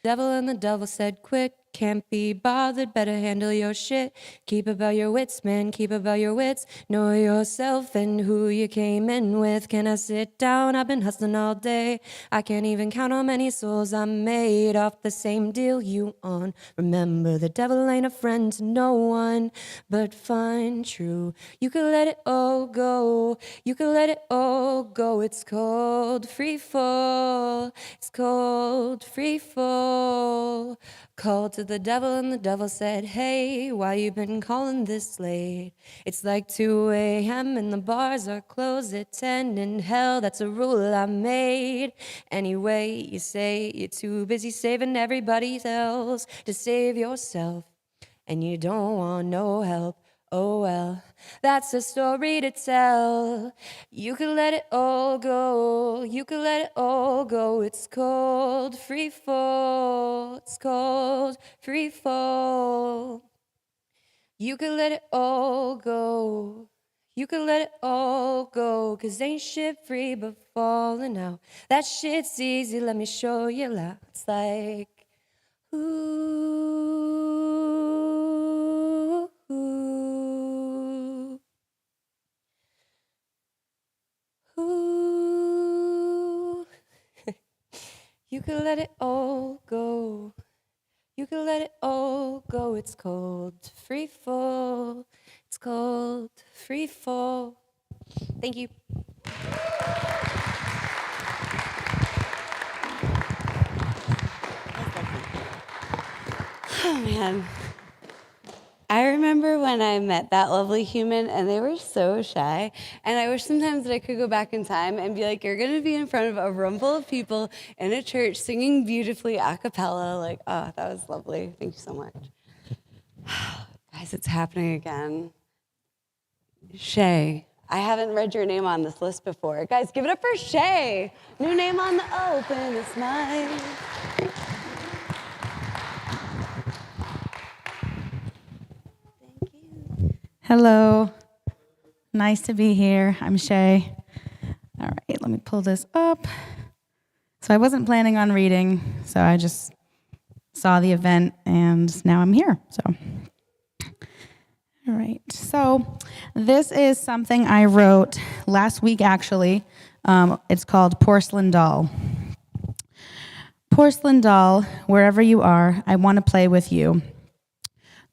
Devil and the devil said quick, can't be bothered, better handle your shit. Keep about your wits, man, keep about your wits. Know yourself and who you came in with. Can I sit down? I've been hustling all day. I can't even count how many souls I made off the same deal you on. Remember, the devil ain't a friend to no one, but fine, true. You can let it all go. You can let it all go. It's called free fall. It's called free fall. Called to the devil and the devil said, hey, why you been calling this late? It's like 2 a.m. and the bars are closed at 10. In hell, that's a rule I made. Anyway, you say you're too busy saving everybody else to save yourself, and you don't want no help. Oh well, that's a story to tell. You can let it all go. You can let it all go. It's called free fall. It's called free fall. You can let it all go. You can let it all go. 'Cause ain't shit free but falling out. That shit's easy, let me show you loud. It's like, ooh, ooh, ooh. You can let it all go. You can let it all go. It's called free fall. It's called free fall. Thank you. Oh man. I remember when I met that lovely human and they were so shy. And I wish sometimes that I could go back in time and be like, you're gonna be in front of a room full of people in a church singing beautifully a cappella. Like, oh, that was lovely. Thank you so much. Guys, it's happening again. Shay. I haven't read your name on this list before. Guys, give it up for Shay. New name on the Openest Mic. Hello. Nice to be here. I'm Shay. All right, let me pull this up. So I wasn't planning on reading, so I just saw the event and now I'm here. So, all right. So this is something I wrote last week, actually. It's called Porcelain Doll. Porcelain doll, wherever you are, I want to play with you.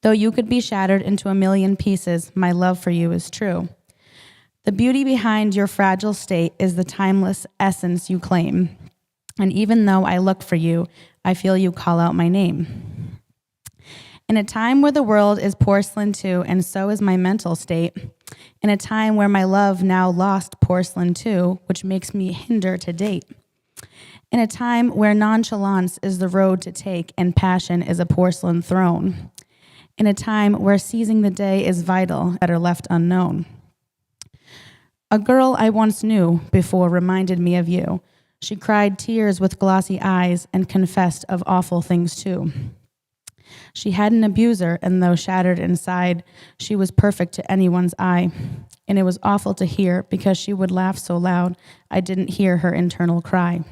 Though you could be shattered into a million pieces, my love for you is true. The beauty behind your fragile state is the timeless essence you claim. And even though I look for you, I feel you call out my name. In a time where the world is porcelain too, and so is my mental state, in a time where my love now lost porcelain too, which makes me hinder to date. In a time where nonchalance is the road to take and passion is a porcelain throne. In a time where seizing the day is vital, better left unknown. A girl I once knew before reminded me of you. She cried tears with glossy eyes and confessed of awful things too. She had an abuser, and though shattered inside, she was perfect to anyone's eye. And it was awful to hear because she would laugh so loud, I didn't hear her internal cry.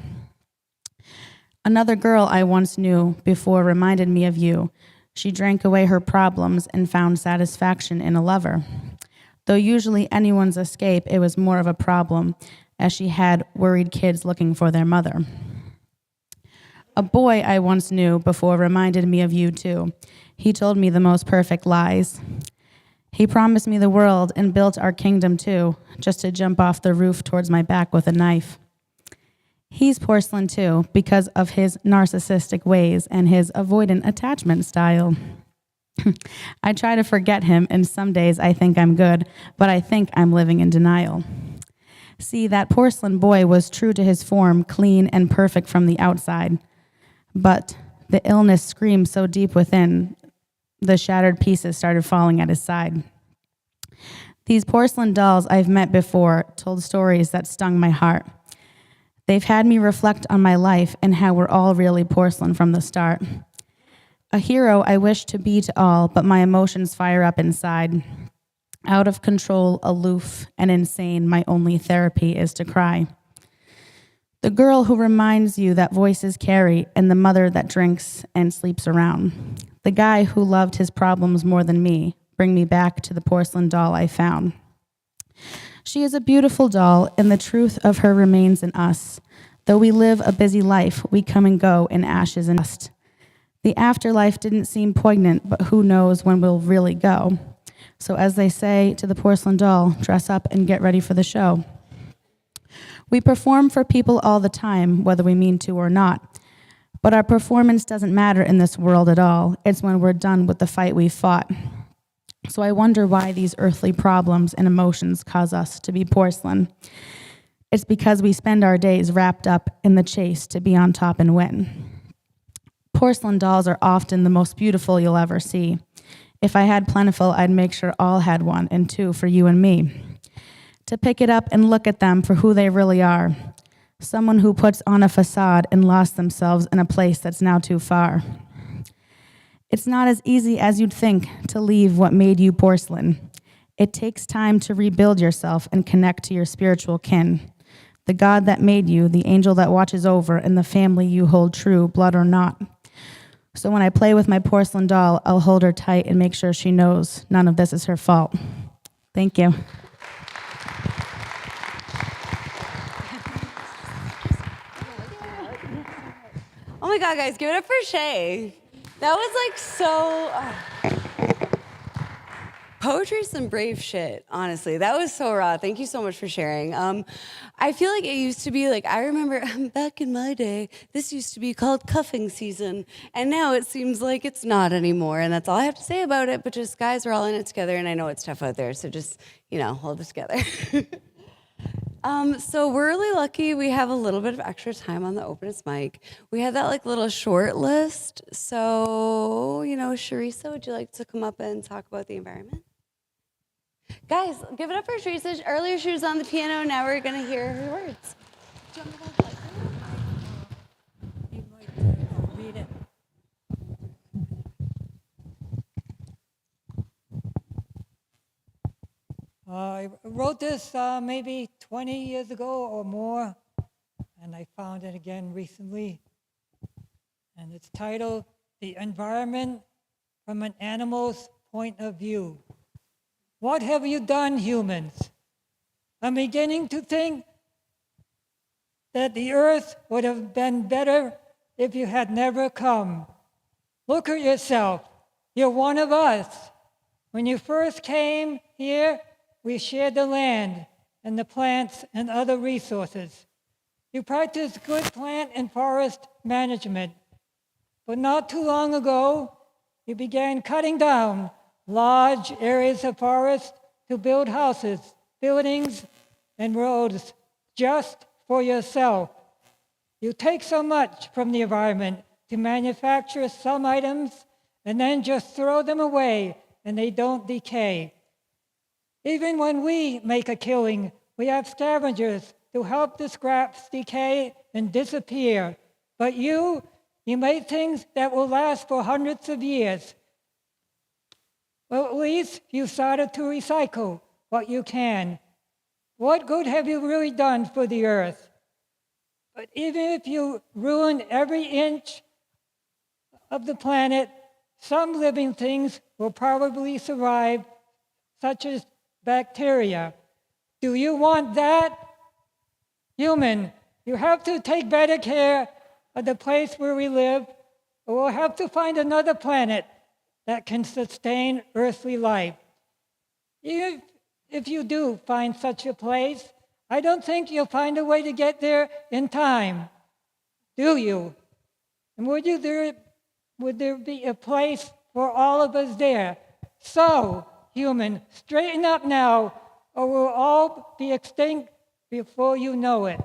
Another girl I once knew before reminded me of you. She drank away her problems and found satisfaction in a lover. Though usually anyone's escape, it was more of a problem, as she had worried kids looking for their mother. A boy I once knew before reminded me of you too. He told me the most perfect lies. He promised me the world and built our kingdom too, just to jump off the roof towards my back with a knife. He's porcelain too, because of his narcissistic ways and his avoidant attachment style. I try to forget him, and some days I think I'm good, but I think I'm living in denial. See, that porcelain boy was true to his form, clean and perfect from the outside. But the illness screams so deep within the shattered pieces started falling at his side. These porcelain dolls I've met before told stories that stung my heart. They've had me reflect on my life and how we're all really porcelain from the start. A hero I wish to be to all, but my emotions fire up inside. Out of control, aloof, and insane, my only therapy is to cry. The girl who reminds you that voices carry, and the mother that drinks and sleeps around. The guy who loved his problems more than me, bring me back to the porcelain doll I found. She is a beautiful doll, and the truth of her remains in us. Though we live a busy life, we come and go in ashes and dust. The afterlife didn't seem poignant, but who knows when we'll really go. So as they say to the porcelain doll, dress up and get ready for the show. We perform for people all the time, whether we mean to or not. But our performance doesn't matter in this world at all. It's when we're done with the fight we fought. So I wonder why these earthly problems and emotions cause us to be porcelain. It's because we spend our days wrapped up in the chase to be on top and win. Porcelain dolls are often the most beautiful you'll ever see. If I had plentiful, I'd make sure all had one, and two for you and me. To pick it up and look at them for who they really are. Someone who puts on a facade and lost themselves in a place that's now too far. It's not as easy as you'd think to leave what made you porcelain. It takes time to rebuild yourself and connect to your spiritual kin. The God that made you, the angel that watches over, and the family you hold true, blood or not. So when I play with my porcelain doll, I'll hold her tight and make sure she knows none of this is her fault. Thank you. Oh my God, guys, give it up for Shay. That was like so... Poetry's some brave shit, honestly. That was so raw. Thank you so much for sharing. I feel like it used to be like, I remember back in my day, this used to be called cuffing season. And now it seems like it's not anymore. And that's all I have to say about it. But just guys, we're all in it together. And I know it's tough out there. So just, hold it together. So we're really lucky we have a little bit of extra time on the Openest Mic. We had that little short list. So, Charissa, would you like to come up and talk about the environment? Guys, give it up for Tricia. Earlier she was on the piano, now we're going to hear her words. You might read it. I wrote this maybe 20 years ago or more, and I found it again recently. And it's titled, The Environment from an Animal's Point of View. What have you done, humans? I'm beginning to think that the earth would have been better if you had never come. Look at yourself. You're one of us. When you first came here, we shared the land and the plants and other resources. You practiced good plant and forest management. But not too long ago, you began cutting down large areas of forest to build houses, buildings, and roads just for yourself. You take so much from the environment to manufacture some items and then just throw them away and they don't decay. Even when we make a killing, we have scavengers to help the scraps decay and disappear. But you made things that will last for hundreds of years. Well, at least you started to recycle what you can. What good have you really done for the earth? But even if you ruin every inch of the planet, some living things will probably survive, such as bacteria. Do you want that? Human, you have to take better care of the place where we live, or we'll have to find another planet that can sustain earthly life. Even if you do find such a place, I don't think you'll find a way to get there in time. Do you? And would there be a place for all of us there? So, human, straighten up now, or we'll all be extinct before you know it.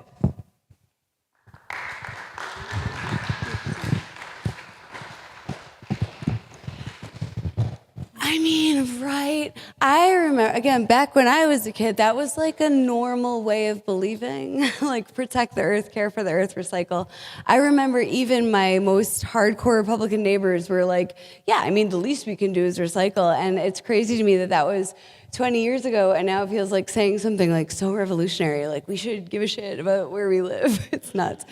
I mean, right? I remember, again, back when I was a kid, that was like a normal way of believing, like protect the earth, care for the earth, recycle. I remember even my most hardcore Republican neighbors were like, yeah, I mean, the least we can do is recycle. And it's crazy to me that that was 20 years ago, and now it feels like saying something like so revolutionary, like we should give a shit about where we live. It's nuts.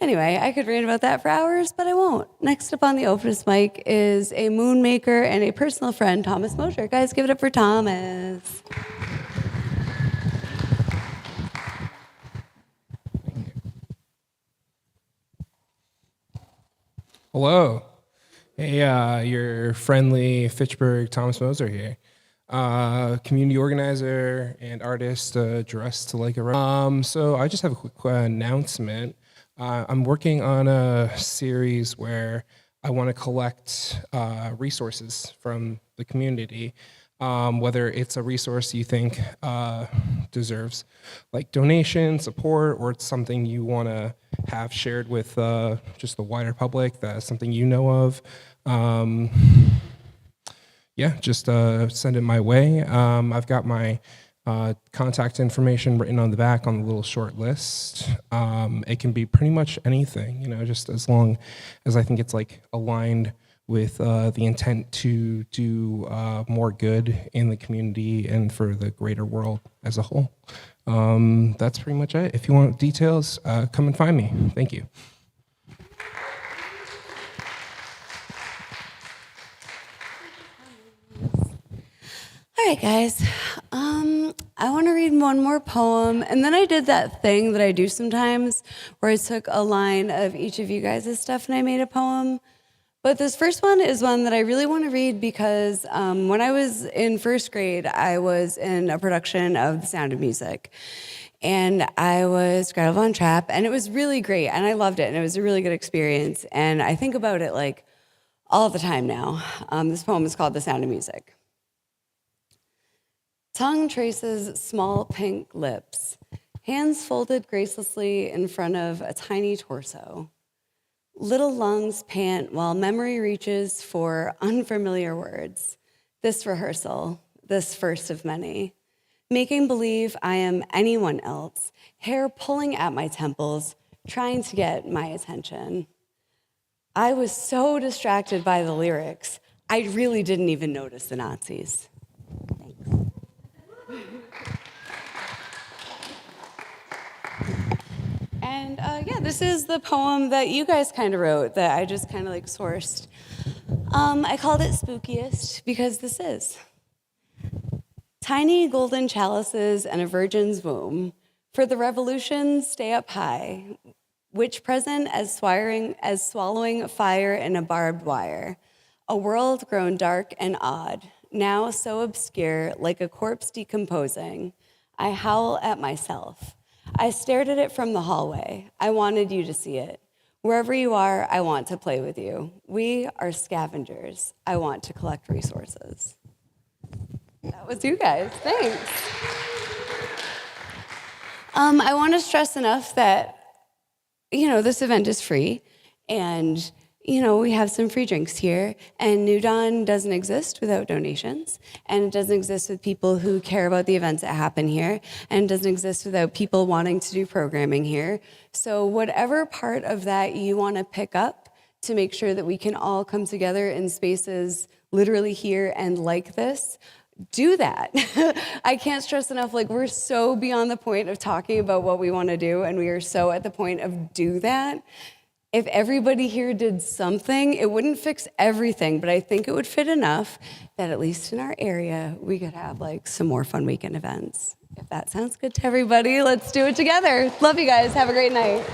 Anyway, I could rant about that for hours, but I won't. Next up on the Openest Mic is a moon maker and a personal friend, Thomas Mosher. Guys, give it up for Thomas. Hello. Hey, your friendly Fitchburg Thomas Moser here. Community organizer and artist dressed like a... So I just have a quick announcement. I'm working on a series where I want to collect resources from the community, whether it's a resource you think deserves like donation, support, or it's something you want to have shared with just the wider public, that's something you know of. Yeah, just send it my way. I've got my contact information written on the back on the little short list. It can be pretty much anything, you know, just as long as I think it's like aligned with the intent to do more good in the community and for the greater world as a whole. That's pretty much it. If you want details, come and find me. Thank you. All right, guys. I want to read one more poem, and then I did that thing that I do sometimes where I took a line of each of you guys' stuff and I made a poem. But this first one is one that I really want to read because when I was in first grade, I was in a production of The Sound of Music. And I was Gretel Von Trapp, and it was really great, and I loved it, and it was a really good experience. And I think about it like all the time now. This poem is called The Sound of Music. Tongue traces small pink lips, hands folded gracelessly in front of a tiny torso. Little lungs pant while memory reaches for unfamiliar words. This rehearsal, this first of many. Making believe I am anyone else, hair pulling at my temples, trying to get my attention. I was so distracted by the lyrics, I really didn't even notice the Nazis. Thanks. And yeah, this is the poem that you guys kind of wrote that I just kind of like sourced. I called it Spookiest because this is. Tiny golden chalices and a virgin's womb, for the revolution stay up high, which present as swallowing fire in a barbed wire, a world grown dark and odd, now so obscure like a corpse decomposing. I howl at myself. I stared at it from the hallway. I wanted you to see it. Wherever you are, I want to play with you. We are scavengers. I want to collect resources. That was you guys. Thanks. I want to stress enough that, you know, this event is free, and, you know, we have some free drinks here, and New Dawn doesn't exist without donations, and it doesn't exist with people who care about the events that happen here, and it doesn't exist without people wanting to do programming here. So whatever part of that you want to pick up to make sure that we can all come together in spaces literally here and like this, do that. I can't stress enough, like, we're so beyond the point of talking about what we want to do, and we are so at the point of do that. If everybody here did something, it wouldn't fix everything, but I think it would fit enough that at least in our area, we could have like some more fun weekend events. If that sounds good to everybody, let's do it together. Love you guys. Have a great night.